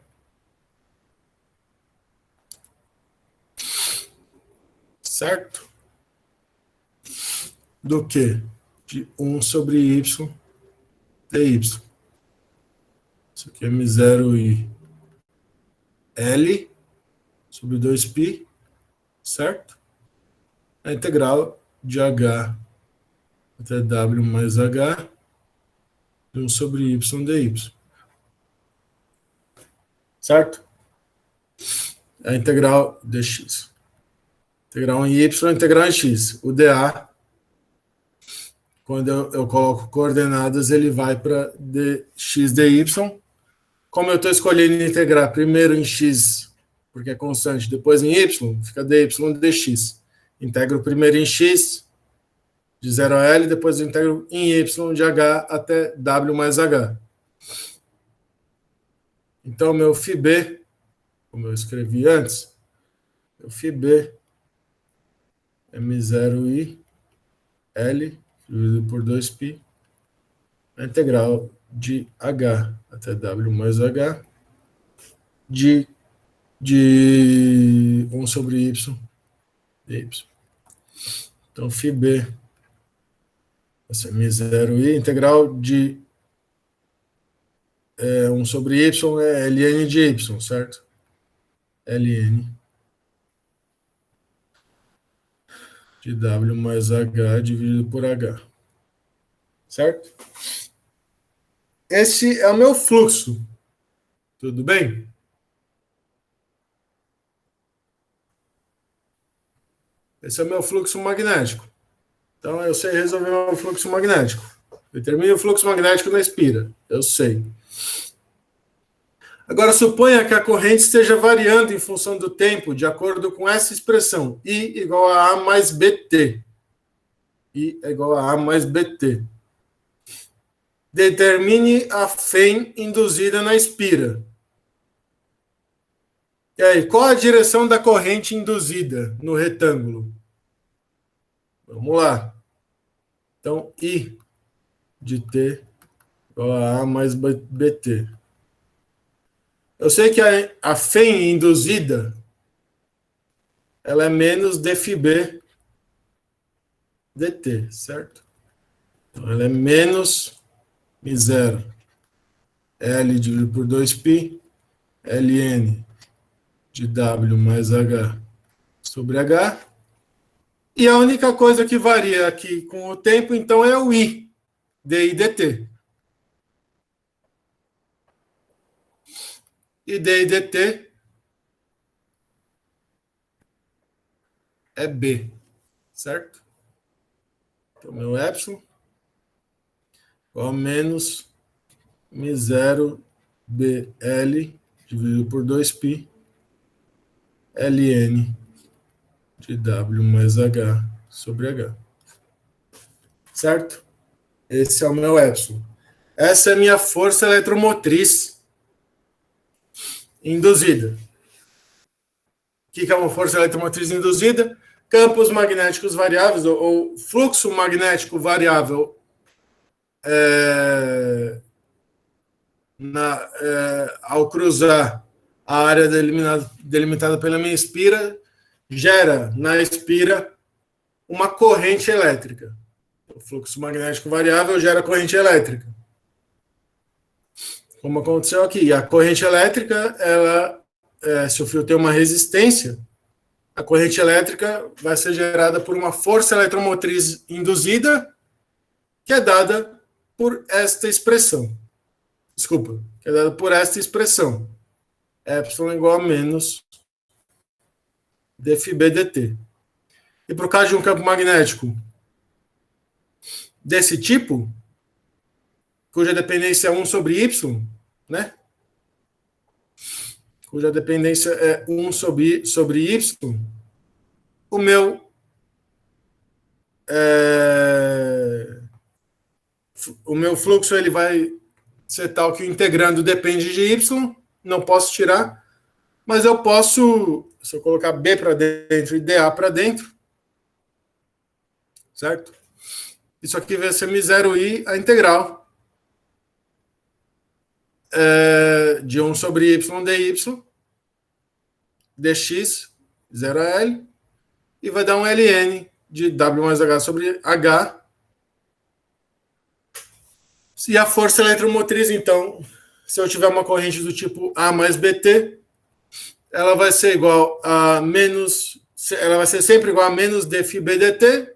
Certo? Do que? De 1 sobre y dy. Isso aqui é m0 i L sobre 2π, certo? A integral de h até w mais h de 1 sobre y dy. Certo? A integral dx. Integral em y, integral em x. O dA, quando eu coloco coordenadas, ele vai para dx dy. Como eu estou escolhendo integrar primeiro em x, porque é constante, depois em y, fica dy dx. Integro primeiro em x, de 0 a L, depois eu integro em y, de h até w mais h. Então, meu φb, como eu escrevi antes, meu φb é m0i L dividido por 2π, a integral de h até w mais h de 1 sobre y dy. Então, φb essa é m0i, integral de 1 sobre y é ln de y, certo? ln de w mais h dividido por h. Certo? Esse é o meu fluxo. Tudo bem? Esse é o meu fluxo magnético. Então, eu sei resolver o meu fluxo magnético. Determine o fluxo magnético na espira. Eu sei. Agora, suponha que a corrente esteja variando em função do tempo, de acordo com essa expressão. I igual a A mais BT. I é igual a A mais BT. Determine a FEM induzida na espira. E aí, qual a direção da corrente induzida no retângulo? Vamos lá. Então, I de T igual a A mais BT. Eu sei que a FEM induzida ela é menos dφb dt, certo? Então, ela é menos m0 L dividido por 2π ln de w mais h sobre h. E a única coisa que varia aqui com o tempo, então, é o I, di dt. E di dt é B, certo? Então, meu epsilon igual a menos m0 bl dividido por 2π ln de w mais h sobre h. Certo? Esse é o meu epsilon. Essa é a minha força eletromotriz induzida. O que é uma força eletromotriz induzida? Campos magnéticos variáveis, ou fluxo magnético variável ao cruzar a área delimitada pela minha espira, gera na espira uma corrente elétrica. O fluxo magnético variável gera corrente elétrica. Como aconteceu aqui. E a corrente elétrica, se o fio tem uma resistência, a corrente elétrica vai ser gerada por uma força eletromotriz induzida, que é dada por esta expressão. Desculpa, que é dada por esta expressão. Epsilon igual a menos dφb dt. E por caso de um campo magnético desse tipo, cuja dependência é 1 sobre y, né? Cuja dependência é 1 sobre y, o meu fluxo ele vai ser tal que o integrando depende de y, não posso tirar, mas eu posso, se eu colocar B para dentro e dA para dentro, certo? Isso aqui vai ser μ0i, a integral de 1 sobre y dy, dx, 0 a L, e vai dar um ln de W mais H sobre H. E a força eletromotriz, então, se eu tiver uma corrente do tipo A mais BT, ela vai ser igual a menos, ela vai ser sempre igual a menos dφ dt.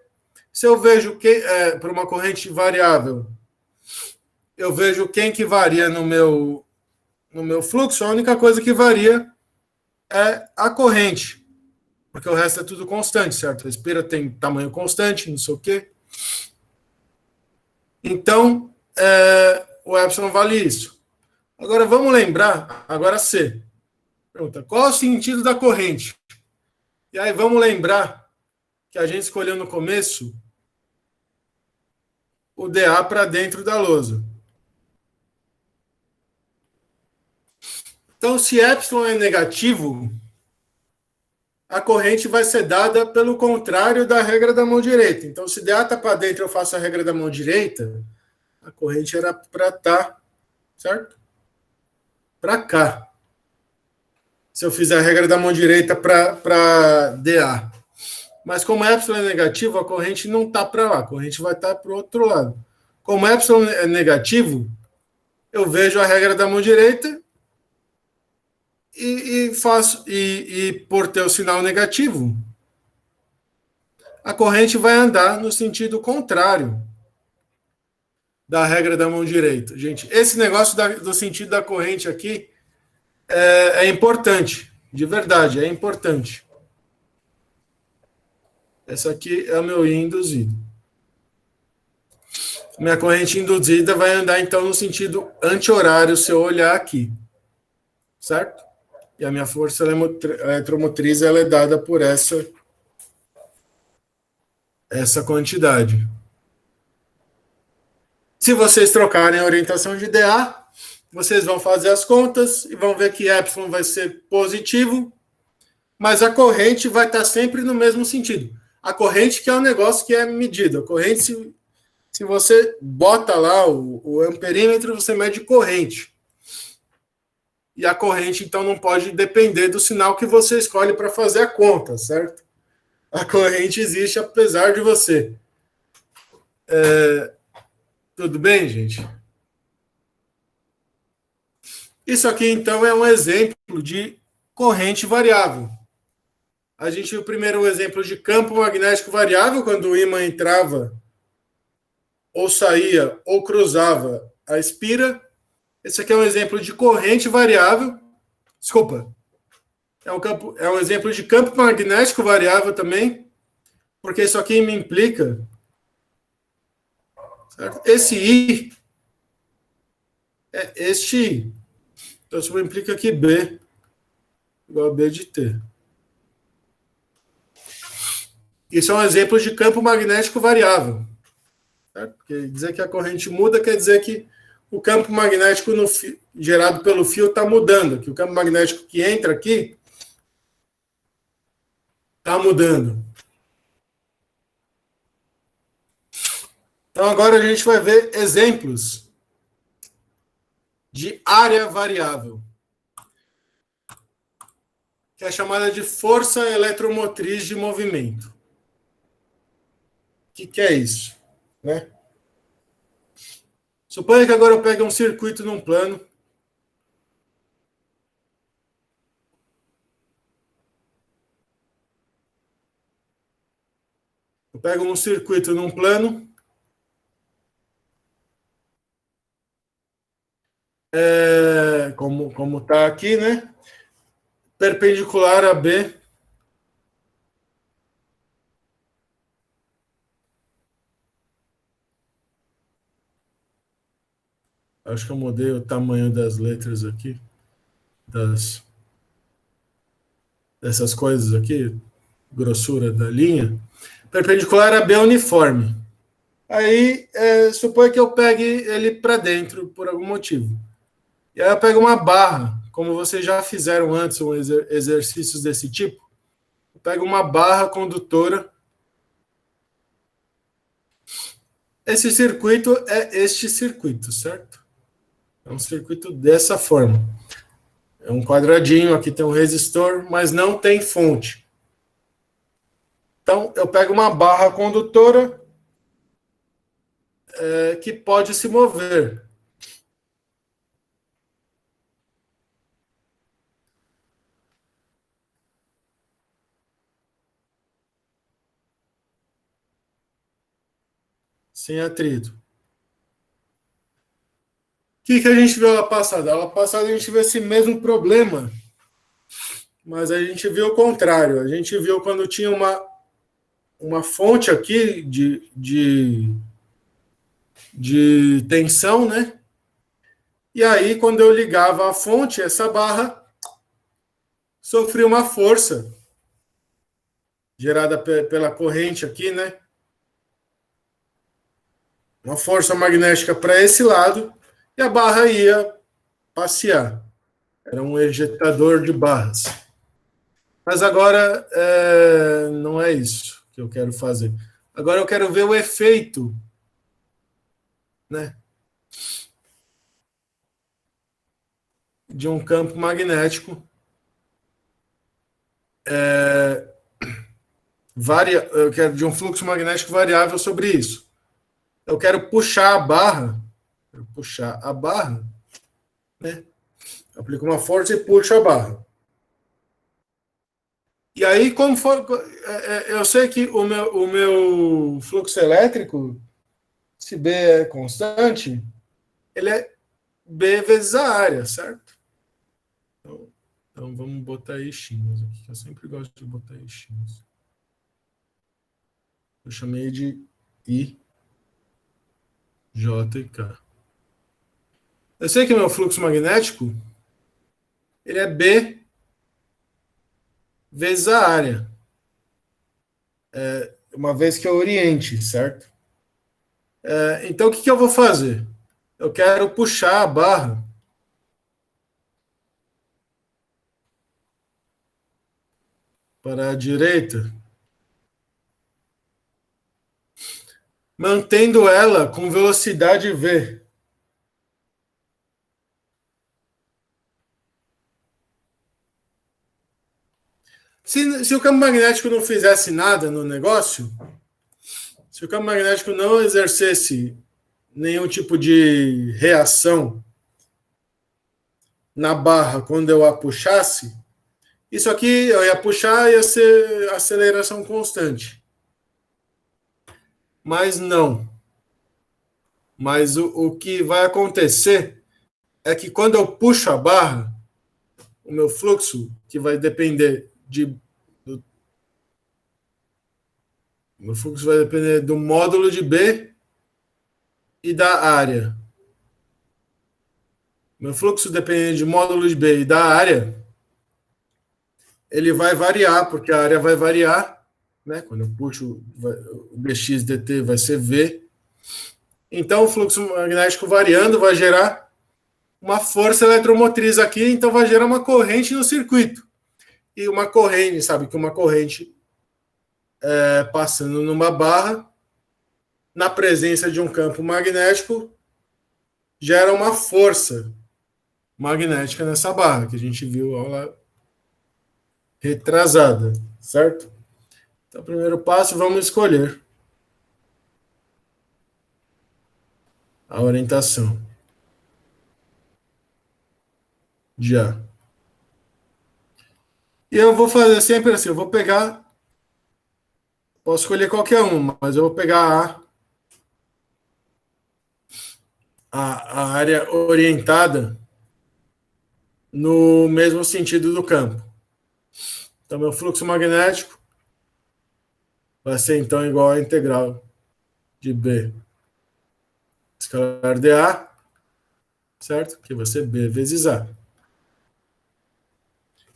Se eu vejo que por uma corrente variável, eu vejo quem que varia no meu fluxo, a única coisa que varia é a corrente, porque o resto é tudo constante, certo? A espira tem tamanho constante, não sei o quê. Então, o epsilon vale isso. Agora, vamos lembrar, agora C. Pergunta, qual é o sentido da corrente? E aí, vamos lembrar que a gente escolheu no começo o dA para dentro da lousa. Então, se epsilon é negativo, a corrente vai ser dada pelo contrário da regra da mão direita. Então, se dA está para dentro, eu faço a regra da mão direita, a corrente era para estar, certo? Para cá. Se eu fizer a regra da mão direita para dA. Mas como epsilon é negativo, a corrente não está para lá, a corrente vai estar para o outro lado. Como epsilon é negativo, eu vejo a regra da mão direita e faço, e por ter o sinal negativo, a corrente vai andar no sentido contrário da regra da mão direita. Gente, esse negócio do sentido da corrente aqui é importante, de verdade, é importante. Essa aqui é o meu I induzido. Minha corrente induzida vai andar, então, no sentido anti-horário, se eu olhar aqui. Certo? E a minha força eletromotriz ela é dada por essa quantidade. Se vocês trocarem a orientação de dA, vocês vão fazer as contas e vão ver que epsilon vai ser positivo, mas a corrente vai estar sempre no mesmo sentido. A corrente que é um negócio que é medido. A corrente, se você bota lá o amperímetro, você mede corrente. E a corrente, então, não pode depender do sinal que você escolhe para fazer a conta, certo? A corrente existe apesar de você. Tudo bem, gente? Isso aqui, então, é um exemplo de corrente variável. A gente viu primeiro um exemplo de campo magnético variável, quando o ímã entrava, ou saía, ou cruzava a espira. Esse aqui é um exemplo de corrente variável. Desculpa. É um exemplo de campo magnético variável também, porque isso aqui me implica. Certo? Esse I é este I. Então, isso implica que B igual a B de T. Isso é um exemplo de campo magnético variável. Certo? Porque dizer que a corrente muda quer dizer que o campo magnético gerado pelo fio está mudando. Que o campo magnético que entra aqui está mudando. Então, agora a gente vai ver exemplos de área variável, que é chamada de força eletromotriz de movimento. O que é isso? Né? Suponha que agora eu pegue um circuito num plano. Eu pego um circuito num plano. Como está aqui, né? Perpendicular a B. Acho que eu mudei o tamanho das letras aqui. Dessas coisas aqui. Grossura da linha. Perpendicular a B uniforme. Aí, suponha que eu pegue ele para dentro, por algum motivo. E aí eu pego uma barra, como vocês já fizeram antes, exercícios desse tipo. Eu pego uma barra condutora Esse circuito é este circuito, certo? É um circuito dessa forma. É um quadradinho, aqui tem um resistor, mas não tem fonte. Então, eu pego uma barra condutora que pode se mover. Sem atrito. O que a gente viu aula passada? Aula passada a gente viu esse mesmo problema, mas a gente viu o contrário. A gente viu quando tinha uma fonte aqui de tensão, né? E aí, quando eu ligava a fonte, essa barra sofria uma força gerada pela corrente aqui, né? Uma força magnética para esse lado, e a barra ia passear. Era um ejetador de barras. Mas agora não é isso que eu quero fazer. Agora eu quero ver o efeito, né, de um campo magnético eu quero de um fluxo magnético variável sobre isso. Eu quero puxar a barra, né? Aplico uma força e puxo a barra. E aí, como for, eu sei que o meu fluxo elétrico, se B é constante, ele é B vezes a área, certo? Então vamos botar eixinhos aqui, que eu sempre gosto de botar eixinhos. Eu chamei de I, J e K. Eu sei que meu fluxo magnético, ele é B vezes a área. Uma vez que eu oriente, certo? Então, o que eu vou fazer? Eu quero puxar a barra para a direita, mantendo ela com velocidade V. Se o campo magnético não fizesse nada no negócio, se o campo magnético não exercesse nenhum tipo de reação na barra quando eu a puxasse, isso aqui eu ia puxar e ia ser aceleração constante. Mas não. Mas o que vai acontecer é que quando eu puxo a barra, o meu fluxo, que vai depender meu fluxo vai depender do módulo de B e da área. Meu fluxo dependendo de módulo de B e da área, ele vai variar, porque a área vai variar, né? Quando eu puxo, o dx dt vai ser V. Então, o fluxo magnético variando vai gerar uma força eletromotriz aqui, então vai gerar uma corrente no circuito. E uma corrente, sabe que uma corrente passando numa barra, na presença de um campo magnético, gera uma força magnética nessa barra, que a gente viu aula retrasada, certo? Então, primeiro passo, vamos escolher a orientação de A. E eu vou fazer sempre assim, eu vou pegar, posso escolher qualquer um, mas eu vou pegar a área orientada no mesmo sentido do campo. Então, meu fluxo magnético vai ser, então, igual a integral de B escalar dA, certo? Que vai ser B vezes A.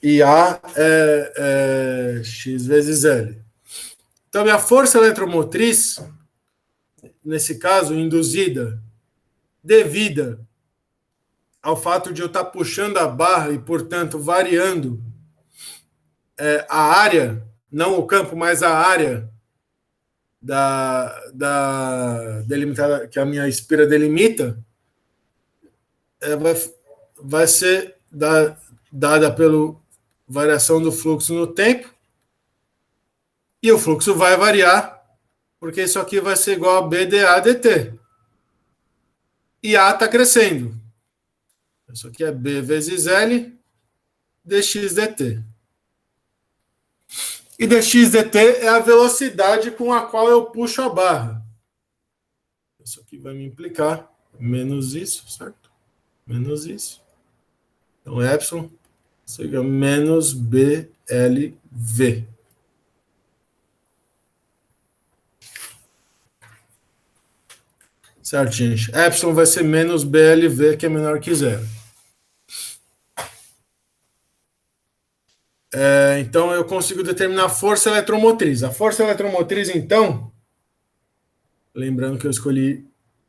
E A é X vezes L. Então, minha força eletromotriz, nesse caso, induzida, devida ao fato de eu estar puxando a barra e, portanto, variando a área, não o campo, mas a área delimitada, que a minha espira delimita, vai ser dada pela variação do fluxo no tempo, e o fluxo vai variar, porque isso aqui vai ser igual a B dA dt. E A está crescendo. Isso aqui é B vezes L dx dt. E dx dt é a velocidade com a qual eu puxo a barra. Isso aqui vai me implicar menos isso, certo? Menos isso. Então, epsilon seria menos BLV. Certo, gente? Epsilon vai ser menos BLV, que é menor que zero. Então, eu consigo determinar a força eletromotriz. A força eletromotriz, então, lembrando que eu escolhi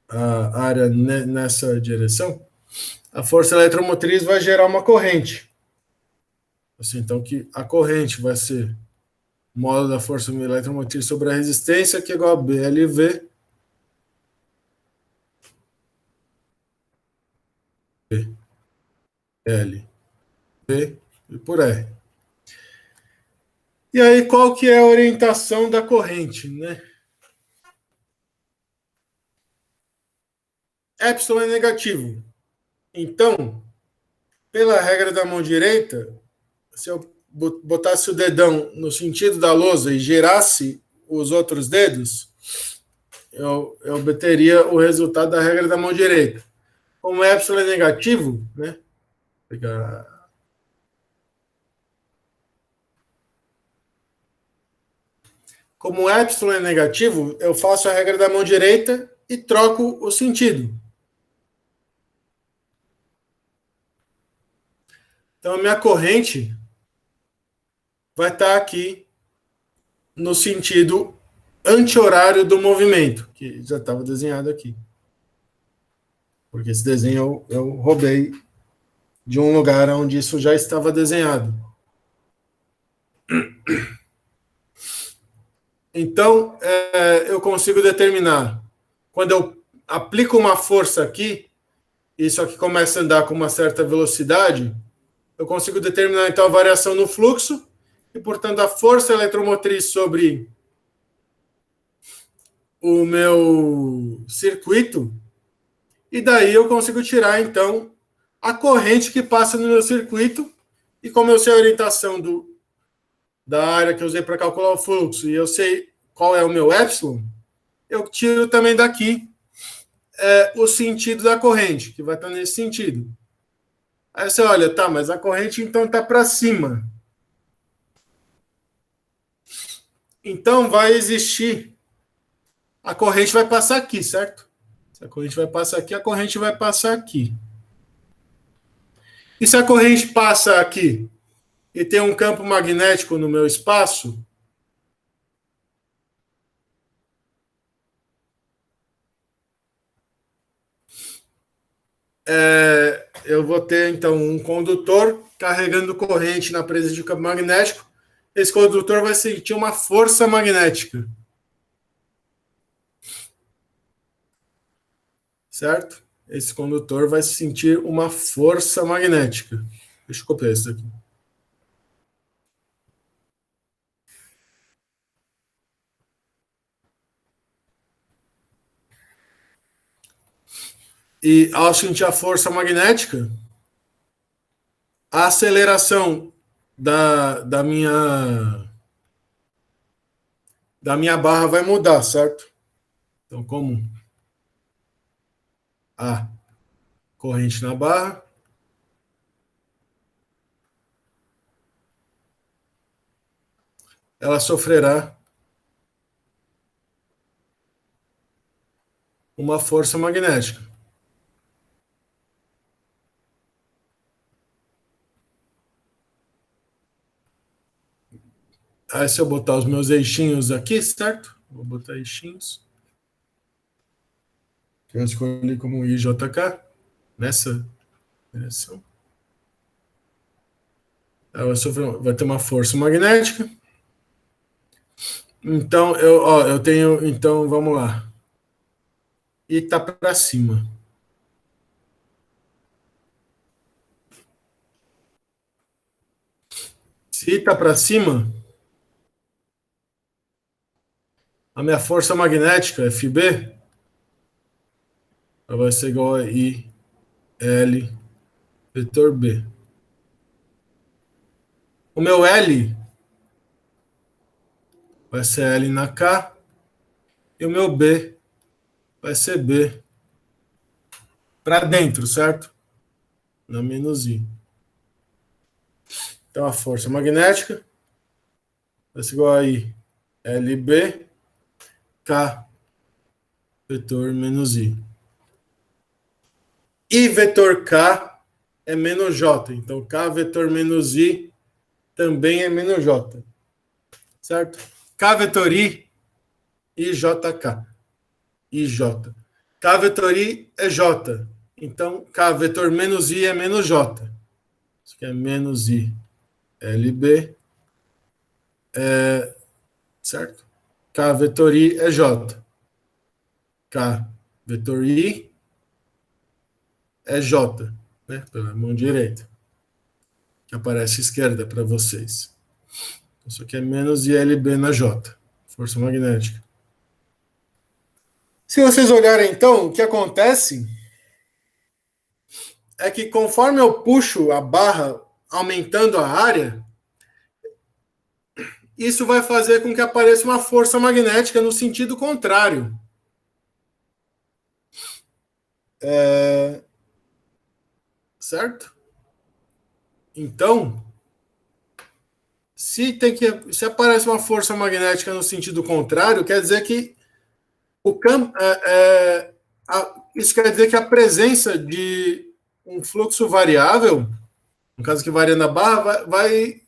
a área nessa direção, a força eletromotriz vai gerar uma corrente. Assim, então, que a corrente vai ser o módulo da força eletromotriz sobre a resistência, que é igual a BLV L, B e por R. E aí, qual que é a orientação da corrente, né? Epsilon é negativo. Então, pela regra da mão direita, se eu botasse o dedão no sentido da lousa e girasse os outros dedos, eu obteria o resultado da regra da mão direita. Como epsilon é negativo, né? Vou pegar... Como epsilon é negativo, eu faço a regra da mão direita e troco o sentido. Então, a minha corrente vai estar aqui no sentido anti-horário do movimento, que já estava desenhado aqui. Porque esse desenho eu roubei de um lugar onde isso já estava desenhado. Então, eu consigo determinar, quando eu aplico uma força aqui, isso aqui começa a andar com uma certa velocidade, eu consigo determinar, então, a variação no fluxo, e, portanto, a força eletromotriz sobre o meu circuito, e daí eu consigo tirar, então, a corrente que passa no meu circuito, e como eu sei a orientação da área que eu usei para calcular o fluxo, e eu sei qual é o meu epsilon, eu tiro também daqui o sentido da corrente, que vai estar nesse sentido. Aí você olha, tá, mas a corrente então está para cima. Então vai existir, a corrente vai passar aqui, certo? Se a corrente vai passar aqui, a corrente vai passar aqui. E se a corrente passa aqui e tem um campo magnético no meu espaço, eu vou ter, então, um condutor carregando corrente na presença de um campo magnético. Esse condutor vai sentir uma força magnética. Certo? Esse condutor vai sentir uma força magnética. Deixa eu copiar isso aqui. E ao sentir a força magnética, a aceleração da minha barra vai mudar, certo? Então, como a corrente na barra, ela sofrerá uma força magnética. Aí, se eu botar os meus eixinhos aqui, certo? Vou botar eixinhos. Que eu escolhi como IJK, nessa direção. Ela vai ter uma força magnética. Então, eu tenho. Então, vamos lá. E tá para cima. Se tá para cima, a minha força magnética, FB, vai ser igual a I, L, vetor B. O meu L vai ser L na K, e o meu B vai ser B para dentro, certo? Na menos I. Então, a força magnética vai ser igual a I, LB, K, vetor menos I. I vetor K é menos J. Então, K vetor menos I também é menos J. Certo? K vetor I, IJK. IJ. K vetor I é J. Então, K vetor menos I é menos J. Isso aqui é menos I, LB. Certo? K vetor I é J. K vetor I é J, né? Pela mão direita. Que aparece à esquerda para vocês. Isso aqui é menos ILB na J. Força magnética. Se vocês olharem, então, o que acontece é que conforme eu puxo a barra aumentando a área, isso vai fazer com que apareça uma força magnética no sentido contrário. Certo? Então, se aparece uma força magnética no sentido contrário, quer dizer que o campo, isso quer dizer que a presença de um fluxo variável, no caso que varia na barra, vai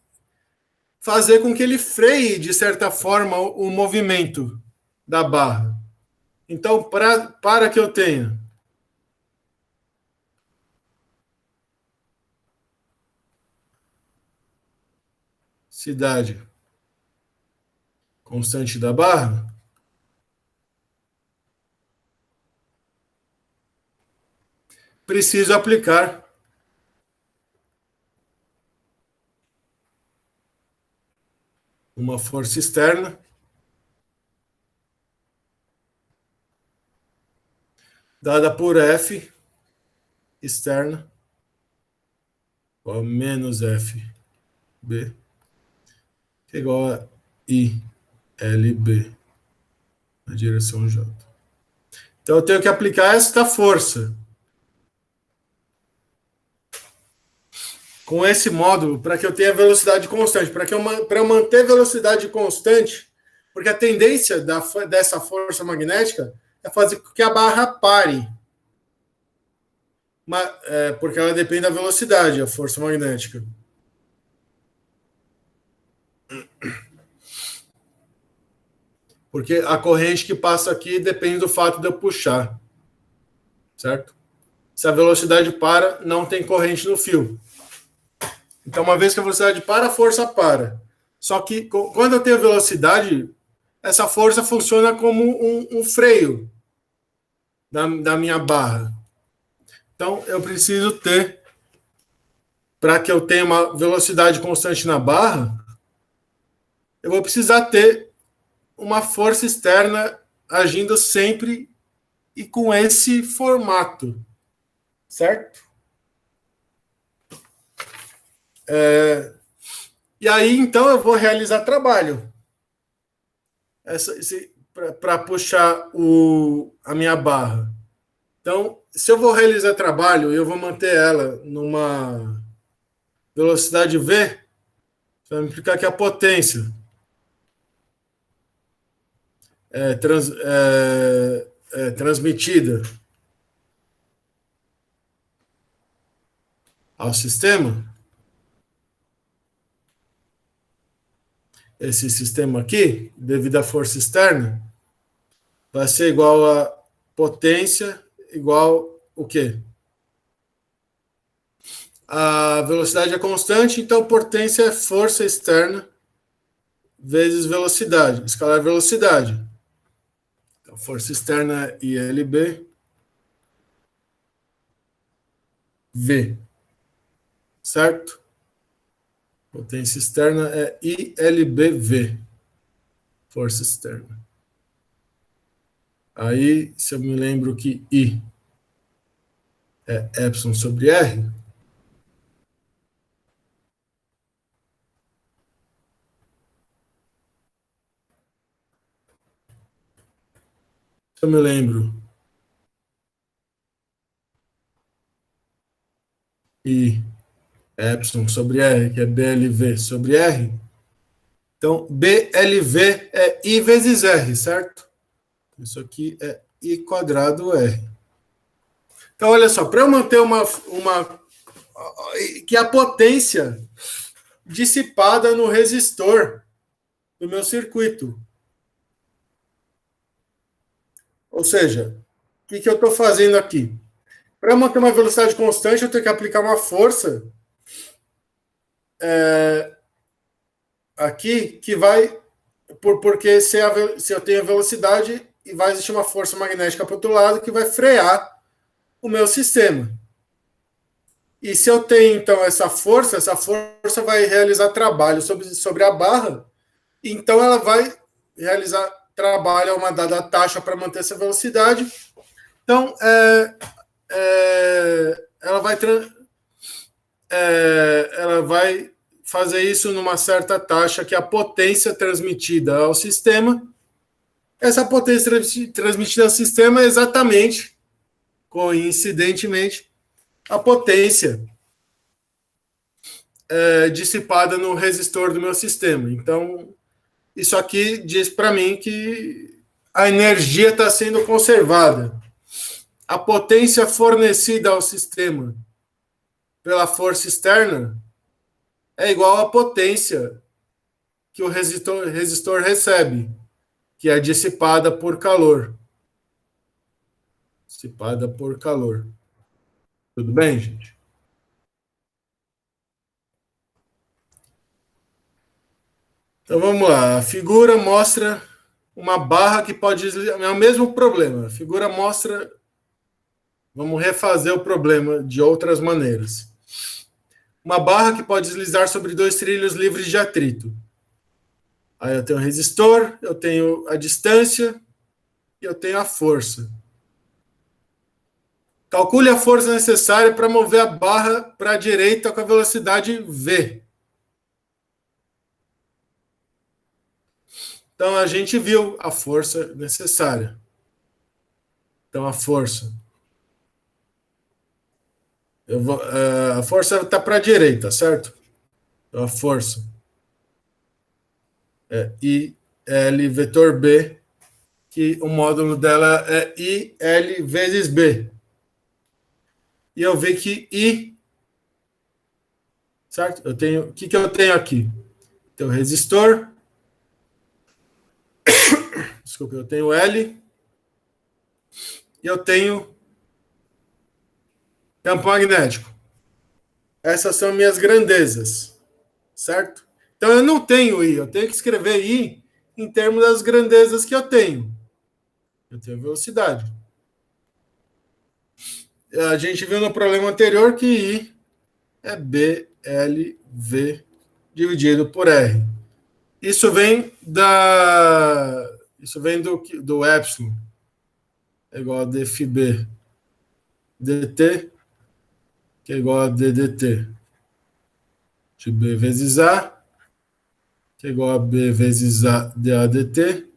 fazer com que ele freie, de certa forma, o movimento da barra. Então, para que eu tenha cidade constante da barra, preciso aplicar uma força externa dada por F externa, igual a menos FB, que é igual a ILB na direção J. Então, eu tenho que aplicar esta força com esse módulo para que eu tenha velocidade constante, para eu manter velocidade constante, porque a tendência dessa força magnética é fazer com que a barra pare, porque ela depende da velocidade, a força magnética. Porque a corrente que passa aqui depende do fato de eu puxar, certo? Se a velocidade para, não tem corrente no fio. Então, uma vez que a velocidade para, a força para. Só que quando eu tenho velocidade, essa força funciona como um freio da minha barra. Então, eu preciso ter, para que eu tenha uma velocidade constante na barra, eu vou precisar ter uma força externa agindo sempre e com esse formato, certo? E aí, então, eu vou realizar trabalho para puxar a minha barra. Então, se eu vou realizar trabalho e eu vou manter ela numa velocidade V, vai implicar que a potência transmitida ao sistema, esse sistema aqui, devido à força externa, vai ser igual a potência igual o quê? A velocidade é constante, então potência é força externa vezes velocidade, escalar velocidade. Então, força externa é ILB V, certo? Potência externa é ILBV, força externa. Aí, se eu me lembro que I é epsilon sobre R, se eu me lembro I é epsilon sobre R, que é BLV sobre R, então BLV é I vezes R, certo? Isso aqui é I quadrado R. Então, olha só, para eu manter que a potência dissipada no resistor do meu circuito. Ou seja, o que eu estou fazendo aqui? Para manter uma velocidade constante, eu tenho que aplicar uma força aqui que vai. Porque se eu tenho a velocidade, e vai existir uma força magnética para o outro lado que vai frear o meu sistema. E se eu tenho, então, essa força vai realizar trabalho sobre a barra, então ela vai realizar trabalho a uma dada taxa para manter essa velocidade. Então, ela vai fazer isso numa certa taxa, que é a potência transmitida ao sistema. Essa potência transmitida ao sistema é exatamente, coincidentemente, a potência dissipada no resistor do meu sistema. Então, isso aqui diz para mim que a energia está sendo conservada. A potência fornecida ao sistema pela força externa é igual à potência que o resistor recebe, que é dissipada por calor. Dissipada por calor. Tudo bem, gente? Então vamos lá. A figura mostra uma barra que pode deslizar. É o mesmo problema. A figura mostra. Vamos refazer o problema de outras maneiras. Uma barra que pode deslizar sobre dois trilhos livres de atrito. Aí eu tenho o resistor, eu tenho a distância e eu tenho a força. Calcule a força necessária para mover a barra para a direita com a velocidade V. Então, a gente viu a força necessária. Então, a força. A força está para a direita, certo? Então, a força é IL vetor B, que o módulo dela é IL vezes B. E eu vi que I, certo? Eu tenho, o que eu tenho aqui? Tenho resistor. Desculpa, eu tenho L. E eu tenho campo magnético. Essas são minhas grandezas, certo? Então eu não tenho I, eu tenho que escrever I em termos das grandezas que eu tenho. Eu tenho velocidade. A gente viu no problema anterior que I é BLV dividido por R. Isso vem do epsilon, é igual a dφB dt, que é igual a ddt de B vezes A, que é igual a B vezes A dA dt,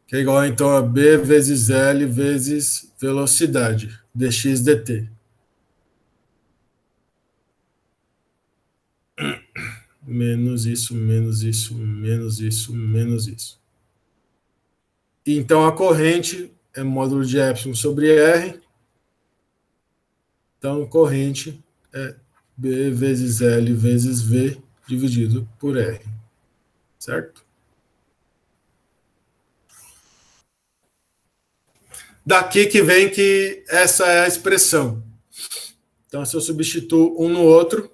que é igual então a B vezes L vezes velocidade, dx dt. Menos isso, menos isso, menos isso, menos isso. Então a corrente é módulo de epsilon sobre R. Então a corrente é B vezes L vezes V dividido por R. Certo? Daqui que vem que essa é a expressão. Então, se eu substituo um no outro,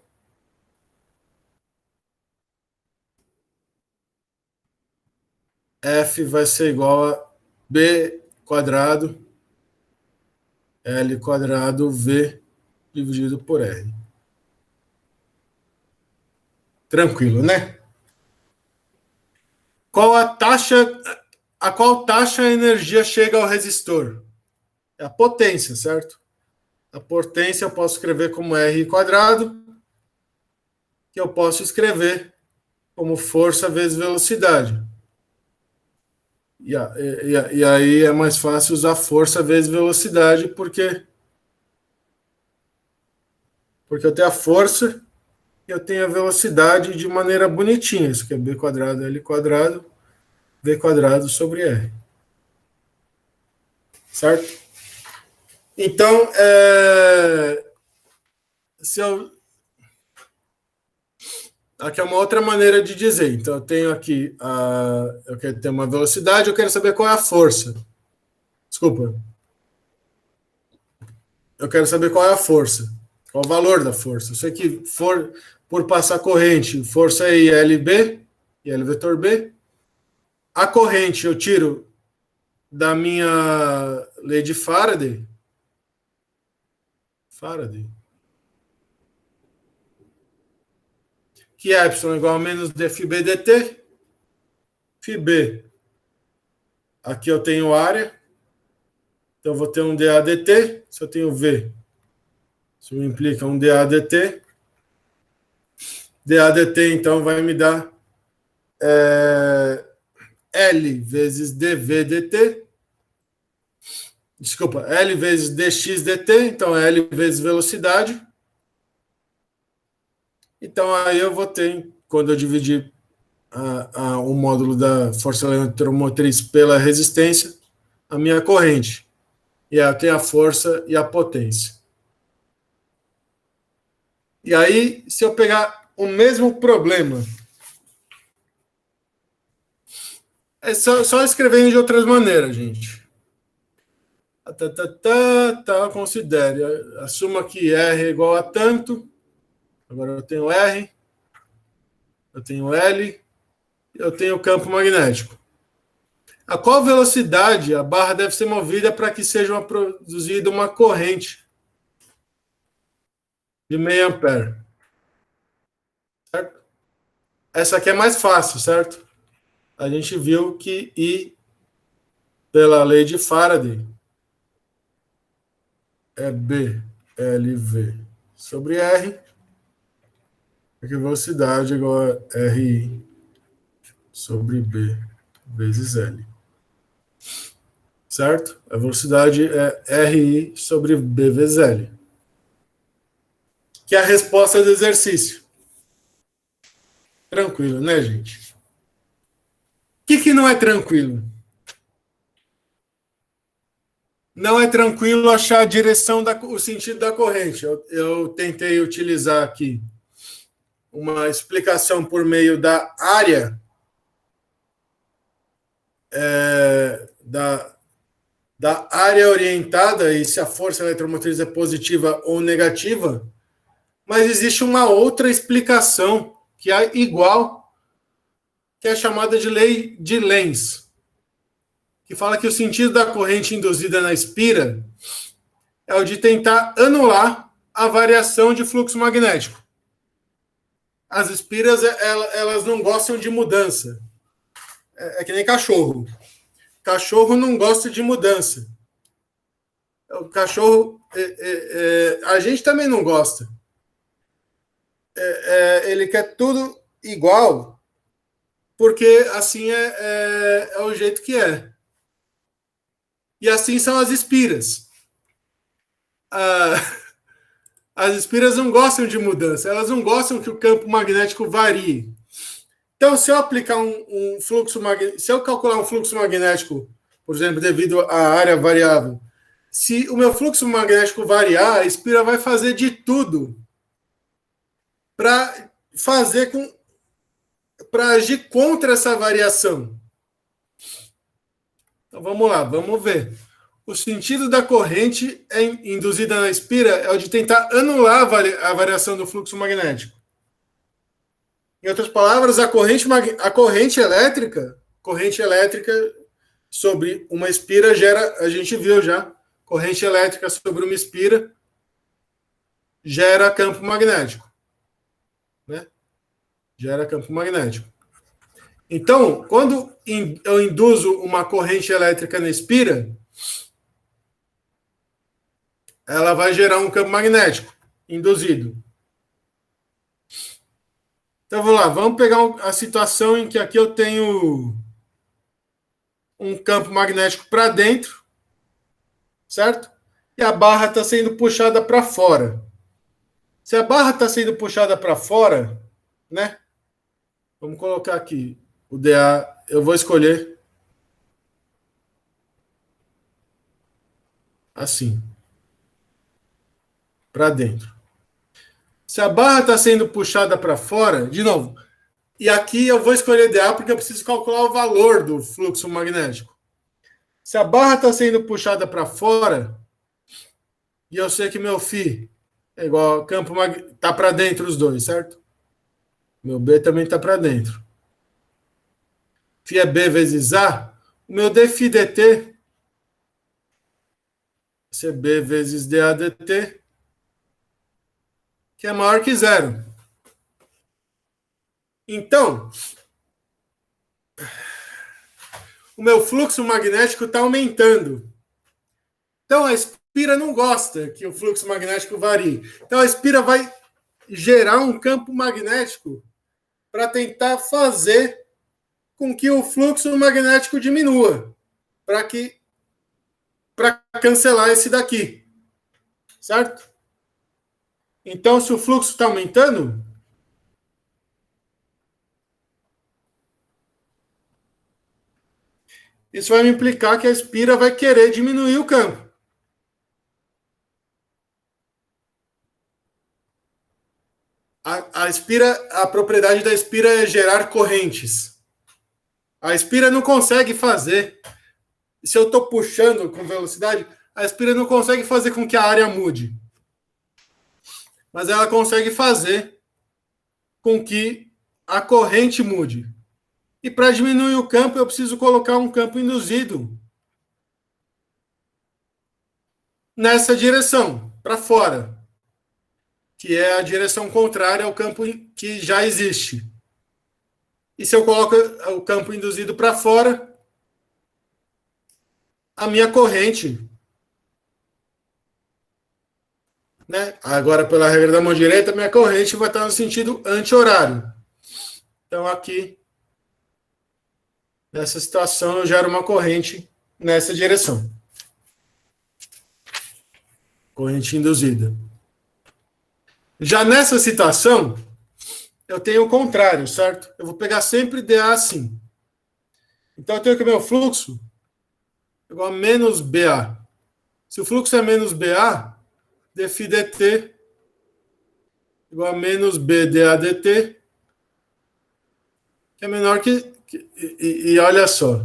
F vai ser igual a B quadrado L quadrado V dividido por R. Tranquilo, né? Qual a taxa, a qual taxa a energia chega ao resistor? É a potência, certo? A potência eu posso escrever como R quadrado, que eu posso escrever como força vezes velocidade. E aí é mais fácil usar força vezes velocidade, porque eu tenho a força e eu tenho a velocidade de maneira bonitinha. Isso aqui é B quadrado, L quadrado, V quadrado sobre R. Certo? Então, se eu, aqui é uma outra maneira de dizer. Então, eu tenho aqui, eu quero ter uma velocidade, eu quero saber qual é a força. Desculpa. Eu quero saber qual é a força, qual o valor da força. Eu sei que por passar corrente, força é ILB, IL vetor B. A corrente eu tiro da minha lei de Faraday. Que é Y igual a menos dφB dt. φB, aqui eu tenho área, então eu vou ter um dA dt. Se eu tenho V, isso implica um dA dt. dA dt, então, vai me dar L vezes dV dt. Desculpa, L vezes dx dt, então L vezes velocidade. Então aí eu vou ter, quando eu dividir o módulo da força eletromotriz pela resistência, a minha corrente. E aí eu tenho a força e a potência. E aí, se eu pegar o mesmo problema, é só escrevendo de outras maneiras, gente. Considere. Assuma que R é igual a tanto. Agora eu tenho R, eu tenho L, eu tenho campo magnético. A qual velocidade a barra deve ser movida para que seja produzida uma corrente de meio ampere? Certo? Essa aqui é mais fácil, certo? A gente viu que I, pela lei de Faraday, é BLV sobre R, porque velocidade é igual a RI sobre B vezes L. Certo? A velocidade é RI sobre B vezes L. Que é a resposta do exercício. Tranquilo, né, gente? O que não é tranquilo? Não é tranquilo achar a direção, o sentido da corrente. Eu tentei utilizar aqui uma explicação por meio da área da área orientada e se a força eletromotriz é positiva ou negativa, mas existe uma outra explicação que é igual, que é chamada de lei de Lenz, que fala que o sentido da corrente induzida na espira é o de tentar anular a variação de fluxo magnético. As espiras, elas não gostam de mudança. É que nem cachorro. Cachorro não gosta de mudança. O cachorro, a gente também não gosta. Ele quer tudo igual, porque assim é o jeito que é. E assim são as espiras. As espiras não gostam de mudança, elas não gostam que o campo magnético varie. Então, se eu aplicar um fluxo magnético, se eu calcular um fluxo magnético, por exemplo, devido à área variável, se o meu fluxo magnético variar, a espira vai fazer de tudo para agir contra essa variação. Então vamos lá, vamos ver. O sentido da corrente induzida na espira é o de tentar anular a variação do fluxo magnético. Em outras palavras, a corrente elétrica corrente elétrica sobre uma espira gera, a gente viu já, corrente elétrica sobre uma espira gera campo magnético, né? Gera campo magnético. Então, quando eu induzo uma corrente elétrica na espira, ela vai gerar um campo magnético induzido. Então, vamos lá, vamos pegar a situação em que aqui eu tenho um campo magnético para dentro, certo? E a barra está sendo puxada para fora. Se a barra está sendo puxada para fora, né? Vamos colocar aqui o DA, eu vou escolher assim, para dentro. Se a barra está sendo puxada para fora, de novo, e aqui eu vou escolher DA porque eu preciso calcular o valor do fluxo magnético. Se a barra está sendo puxada para fora, e eu sei que meu φ é igual campo magnético, está para dentro os dois, certo? Meu B também está para dentro. Φ é B vezes A, o meu dφ dt vai ser B vezes dA dt, que é maior que zero. Então, o meu fluxo magnético está aumentando. Então, a espira não gosta que o fluxo magnético varie. Então, a espira vai gerar um campo magnético para tentar fazer com que o fluxo magnético diminua, para cancelar esse daqui, certo? Então, se o fluxo está aumentando, isso vai me implicar que a espira vai querer diminuir o campo. A propriedade da espira é gerar correntes. A espira não consegue fazer. Se eu estou puxando com velocidade, a espira não consegue fazer com que a área mude. Mas ela consegue fazer com que a corrente mude. E para diminuir o campo, eu preciso colocar um campo induzido nessa direção, para fora, que é a direção contrária ao campo que já existe. E se eu coloco o campo induzido para fora, a minha corrente, né? Agora, pela regra da mão direita, minha corrente vai estar no sentido anti-horário. Então, aqui, nessa situação, eu gero uma corrente nessa direção. Corrente induzida. Já nessa situação, eu tenho o contrário, certo? Eu vou pegar sempre dA assim. Então, eu tenho que meu fluxo igual a menos BA. Se o fluxo é menos BA, dφ dt igual a menos B dA dt, que é menor que... E olha só.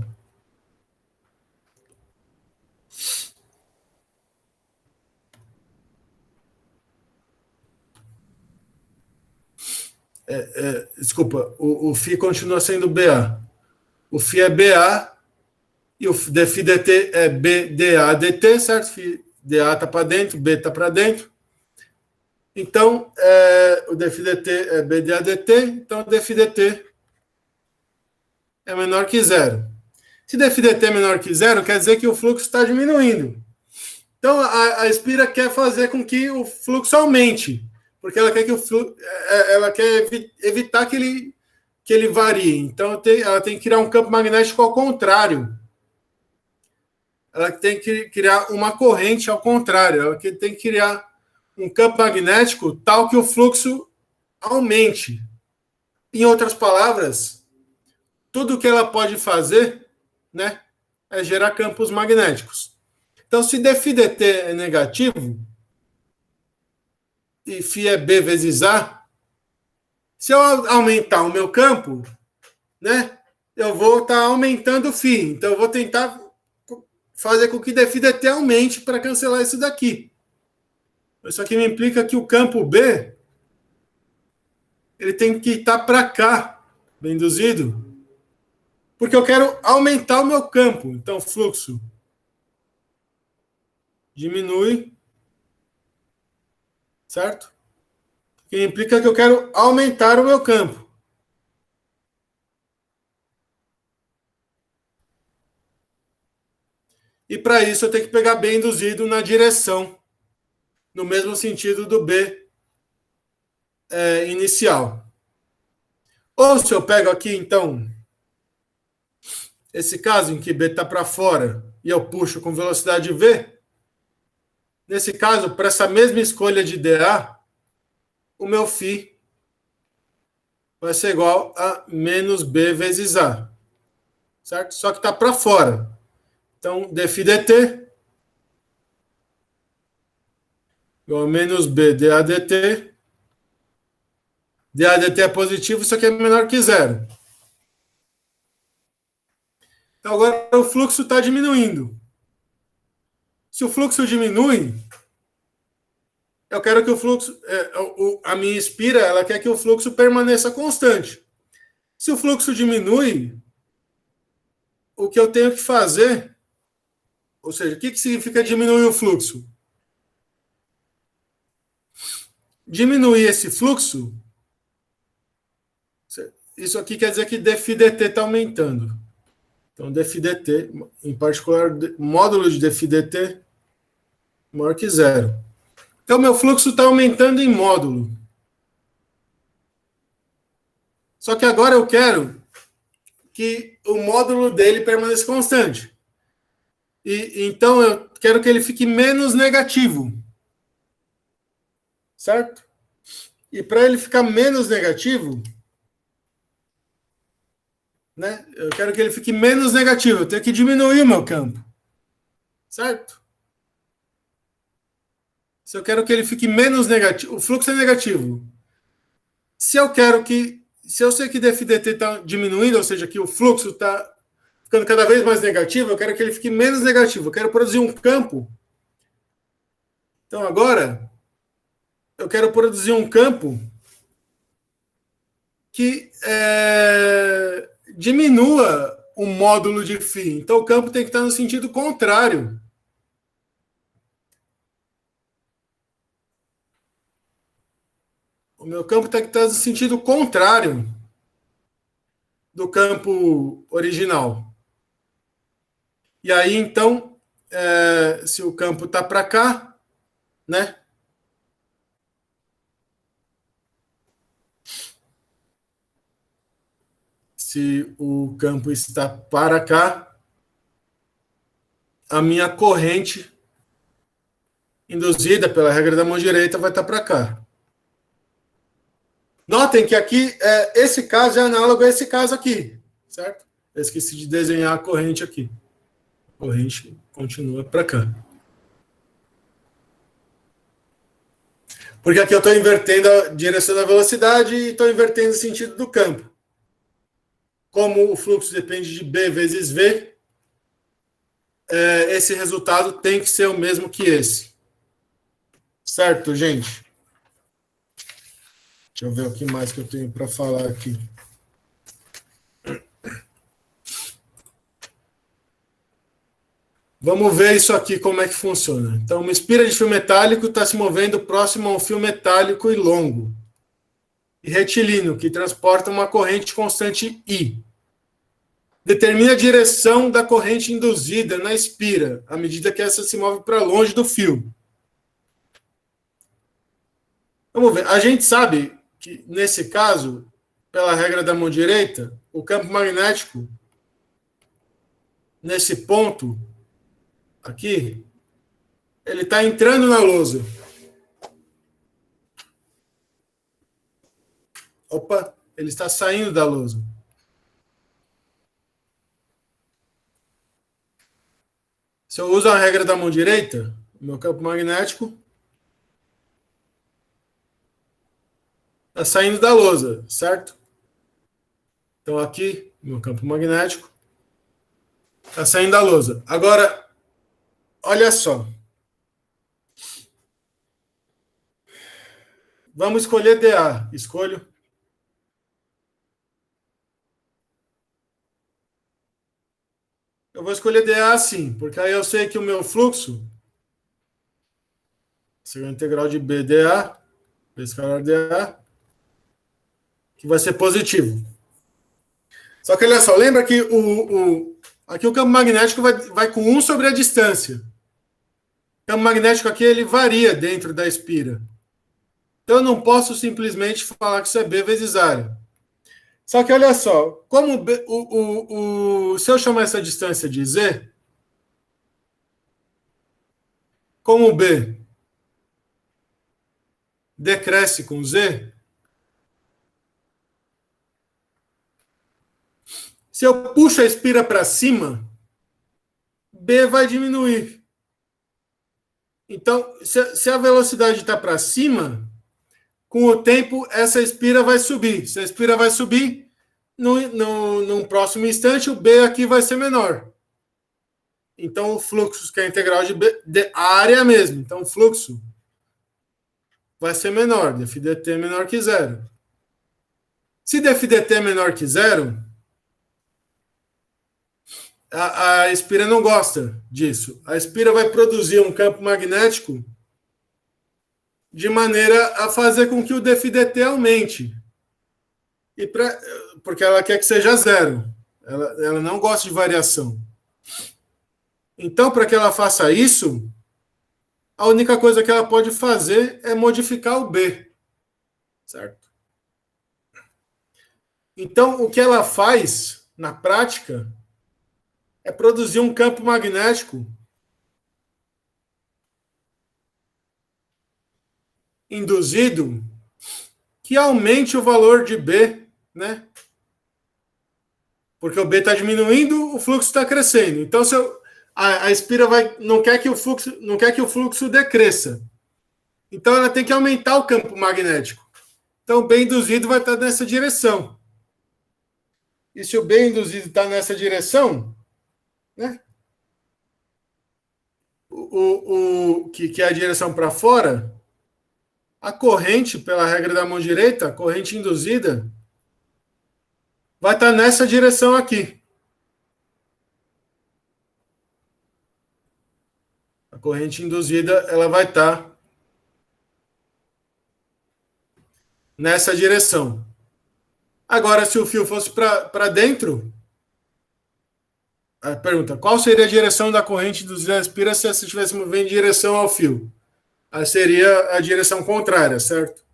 Desculpa, o φ continua sendo BA. O φ é BA e o dφ dt é B dA dt, certo? dA está para dentro, B está para dentro. Então, o dφ dt é B dA dt, então o dφ dt é menor que zero. Se dφ dt é menor que zero, quer dizer que o fluxo está diminuindo. Então, a espira quer fazer com que o fluxo aumente, porque ela quer que ela quer evitar que ele varie. Então, ela tem que criar um campo magnético ao contrário. Ela tem que criar uma corrente ao contrário. Ela tem que criar um campo magnético tal que o fluxo aumente. Em outras palavras, tudo que ela pode fazer, né, é gerar campos magnéticos. Então, se dφ dt é negativo e φ é B vezes A, se eu aumentar o meu campo, né, eu vou estar aumentando o φ. Então, eu vou tentar fazer com que dφ dt aumente para cancelar isso daqui. Isso aqui me implica que o campo B ele tem que estar para cá, bem induzido, porque eu quero aumentar o meu campo. Então, fluxo diminui, certo? Que implica que eu quero aumentar o meu campo. E para isso eu tenho que pegar B induzido na direção, no mesmo sentido do B inicial. Ou se eu pego aqui, então, esse caso em que B está para fora e eu puxo com velocidade V, nesse caso, para essa mesma escolha de dA, o meu φ vai ser igual a menos B vezes A, certo? Só que está para fora. Então, dφ dt igual a menos B dA dt. dA dt é positivo, isso aqui é menor que zero. Então, agora o fluxo está diminuindo. Se o fluxo diminui, eu quero que o fluxo, a minha Inspira, ela quer que o fluxo permaneça constante. Se o fluxo diminui, o que eu tenho que fazer, ou seja, o que significa diminuir o fluxo? Diminuir esse fluxo, isso aqui quer dizer que dφ dt está aumentando. Então, dφ dt, em particular, módulo de dφ dt maior que zero. Então, meu fluxo está aumentando em módulo. Só que agora eu quero que o módulo dele permaneça constante. Então, eu quero que ele fique menos negativo. Certo? E para ele ficar menos negativo, né, eu quero que ele fique menos negativo. Eu tenho que diminuir o meu campo. Certo? Se eu quero que ele fique menos negativo, o fluxo é negativo. Se eu sei que dφ dt está diminuindo, ou seja, que o fluxo está ficando cada vez mais negativo, eu quero que ele fique menos negativo. Eu quero produzir um campo. Então, agora, eu quero produzir um campo que diminua o módulo de φ. Então, o campo tem que estar no sentido contrário. O meu campo tem que estar no sentido contrário do campo original. E aí, então, se o campo está para cá, né? Se o campo está para cá, a minha corrente induzida pela regra da mão direita vai estar para cá. Notem que aqui, esse caso é análogo a esse caso aqui, certo? Eu esqueci de desenhar a corrente aqui. A corrente continua para cá. Porque aqui eu estou invertendo a direção da velocidade e estou invertendo o sentido do campo. Como o fluxo depende de B vezes V, esse resultado tem que ser o mesmo que esse. Certo, gente? Deixa eu ver o que mais que eu tenho para falar aqui. Vamos ver isso aqui, como é que funciona. Então, uma espira de fio metálico está se movendo próximo a um fio metálico e longo. E retilíneo, que transporta uma corrente constante I. Determina a direção da corrente induzida na espira, à medida que essa se move para longe do fio. Vamos ver. A gente sabe que, nesse caso, pela regra da mão direita, o campo magnético, nesse ponto aqui, ele está entrando na lousa. Opa, ele está saindo da lousa. Se eu uso a regra da mão direita, o meu campo magnético está saindo da lousa, certo? Então aqui, meu campo magnético está saindo da lousa. Agora, olha só. Vamos escolher dA. Escolho. eu vou escolher dA assim, porque aí eu sei que o meu fluxo seria a integral de B dA, B escalar dA, que vai ser positivo. Só que olha só, lembra que aqui o campo magnético vai com 1 sobre a distância. O campo magnético aqui ele varia dentro da espira. Então eu não posso simplesmente falar que isso é B vezes área. Só que olha só, como B, se eu chamar essa distância de Z, como B decresce com Z, se eu puxo a espira para cima, B vai diminuir. Então, se a velocidade está para cima, com o tempo, essa espira vai subir. Se a espira vai subir, num próximo instante, o B aqui vai ser menor. Então, o fluxo, que é a integral de a área mesmo. Então, o fluxo vai ser menor. Dφ dt é menor que zero. Se dφ dt é menor que zero, a espira não gosta disso. A espira vai produzir um campo magnético de maneira a fazer com que o dφ dt aumente. Porque ela quer que seja zero. Ela não gosta de variação. Então, para que ela faça isso, a única coisa que ela pode fazer é modificar o B. Certo? Então, o que ela faz, na prática, é produzir um campo magnético induzido que aumente o valor de B, né? Porque o B está diminuindo, o fluxo está crescendo. Então, a espira não quer que o fluxo decresça. Então, ela tem que aumentar o campo magnético. Então, o B induzido vai estar nessa direção. E se o B induzido está nessa direção, né? Que é a direção para fora, a corrente, pela regra da mão direita, a corrente induzida, vai estar nessa direção aqui. A corrente induzida, ela vai estar nessa direção. Agora, se o fio fosse para dentro, a pergunta, qual seria a direção da corrente induzida na espira se você estivesse movendo em direção ao fio? Aí seria a direção contrária, certo?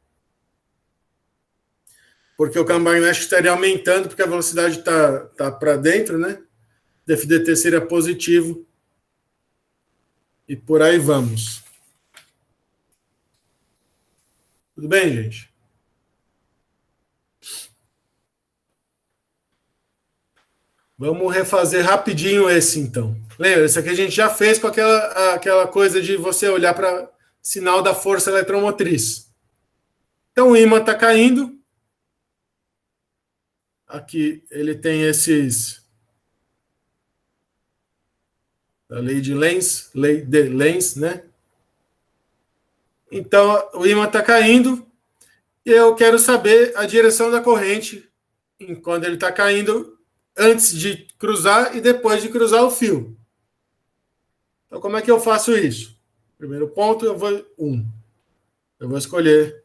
Porque o campo magnético estaria aumentando, porque a velocidade está para dentro, né? dφ dt seria positivo. E por aí vamos. Tudo bem, gente? Vamos refazer rapidinho esse, então. Lembra, esse aqui a gente já fez com aquela coisa de você olhar para sinal da força eletromotriz. Então, o ímã está caindo. Aqui ele tem a lei de Lenz, né? Então, o ímã está caindo e eu quero saber a direção da corrente quando ele está caindo, antes de cruzar e depois de cruzar o fio. Então, como é que eu faço isso? Primeiro ponto, eu vou escolher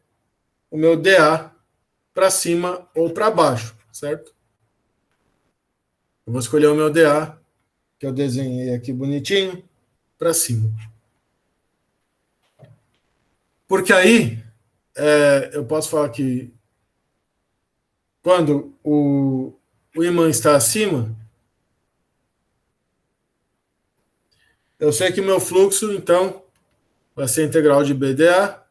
o meu dA para cima ou para baixo, certo? Eu vou escolher o meu dA, que eu desenhei aqui bonitinho, para cima. Porque aí, eu posso falar que quando o ímã está acima, eu sei que o meu fluxo, então, vai ser a integral de BdA,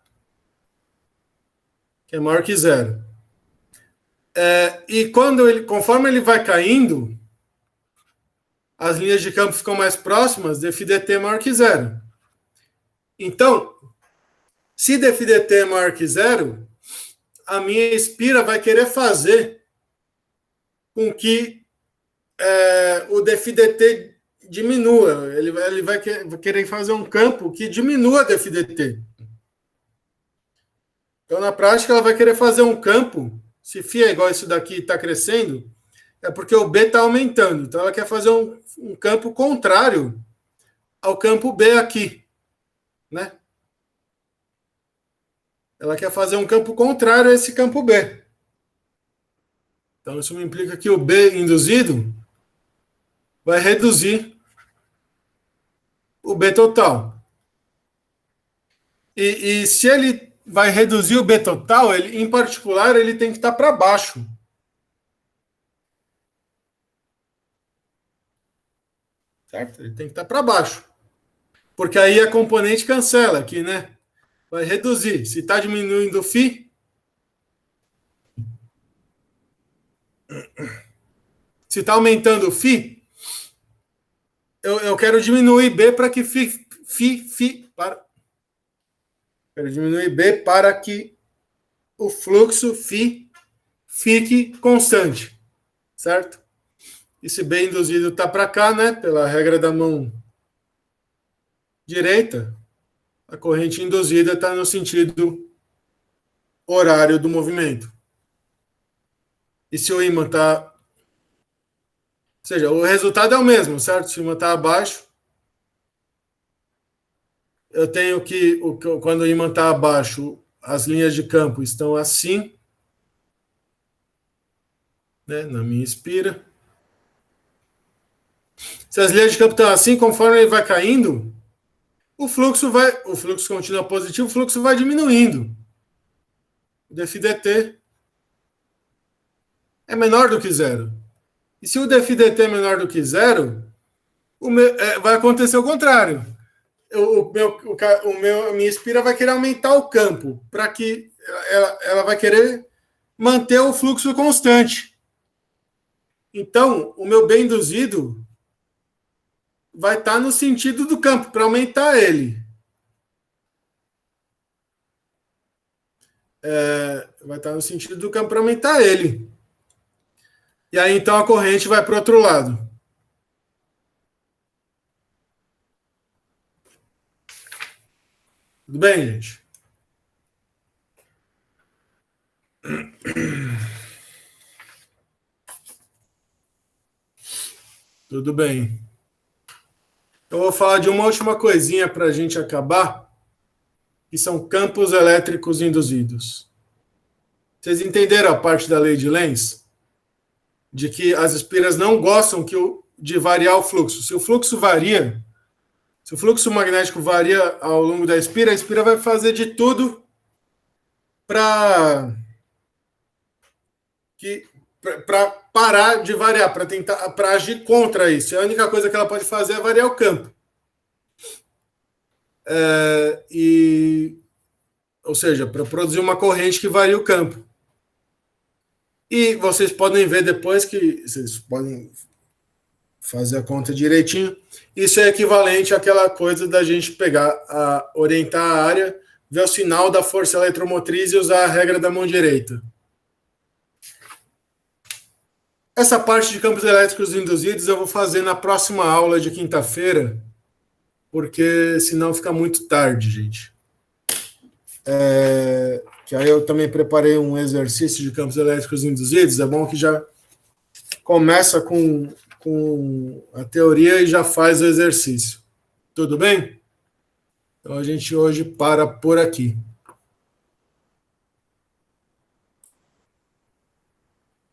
que é maior que zero. E conforme ele vai caindo, as linhas de campo ficam mais próximas, dφ dt é maior que zero. Então, se dφ dt é maior que zero, a minha espira vai querer fazer com que o dφ dt diminua. Ele vai querer fazer um campo que diminua dφ dt. Então, na prática, ela vai querer fazer um campo, se φ é igual a isso daqui está crescendo, É porque o B está aumentando. Então, ela quer fazer um campo contrário ao campo B aqui, né? Ela quer fazer um campo contrário a esse campo B. Então, isso me implica que o B induzido vai reduzir o B total. E se ele vai reduzir o B total, ele, em particular, ele tem que estar para baixo. Certo? Ele tem que estar para baixo. Porque aí a componente cancela aqui, né? Vai reduzir. Se está diminuindo o φ, se está aumentando o φ, eu quero diminuir B para que quero diminuir B para que o fluxo φ fique constante, certo? Esse B induzido está para cá, né? Pela regra da mão direita, a corrente induzida está no sentido horário do movimento. E se o ímã está... Ou seja, o resultado é o mesmo, certo? Se o ímã está abaixo, eu tenho que, quando o ímã está abaixo, as linhas de campo estão assim, né, na minha espira. Se as linhas de campo estão assim, conforme ele vai caindo, o fluxo continua positivo, o fluxo vai diminuindo. O dφdt é menor do que zero. E se o dφdt é menor do que zero, vai acontecer o contrário. A minha espira vai querer aumentar o campo, para que ela vai querer manter o fluxo constante. Então, o meu B induzido vai estar no sentido do campo, para aumentar ele. Vai estar no sentido do campo para aumentar ele. E aí, então, a corrente vai para o outro lado. Tudo bem, gente? Tudo bem. Eu vou falar de uma última coisinha para a gente acabar, que são campos elétricos induzidos. Vocês entenderam a parte da lei de Lenz? De que as espiras não gostam de variar o fluxo. Se o fluxo varia, se o fluxo magnético varia ao longo da espira, a espira vai fazer de tudo para parar de variar, para agir contra isso. E a única coisa que ela pode fazer é variar o campo. Ou seja, para produzir uma corrente que varia o campo. E vocês podem ver depois que vocês podem fazer a conta direitinho. Isso é equivalente àquela coisa da gente orientar a área, ver o sinal da força eletromotriz e usar a regra da mão direita. Essa parte de campos elétricos induzidos eu vou fazer na próxima aula de quinta-feira, porque senão fica muito tarde, gente. Que aí eu também preparei um exercício de campos elétricos induzidos. É bom que já começa com a teoria e já faz o exercício. Tudo bem? Então a gente hoje para por aqui.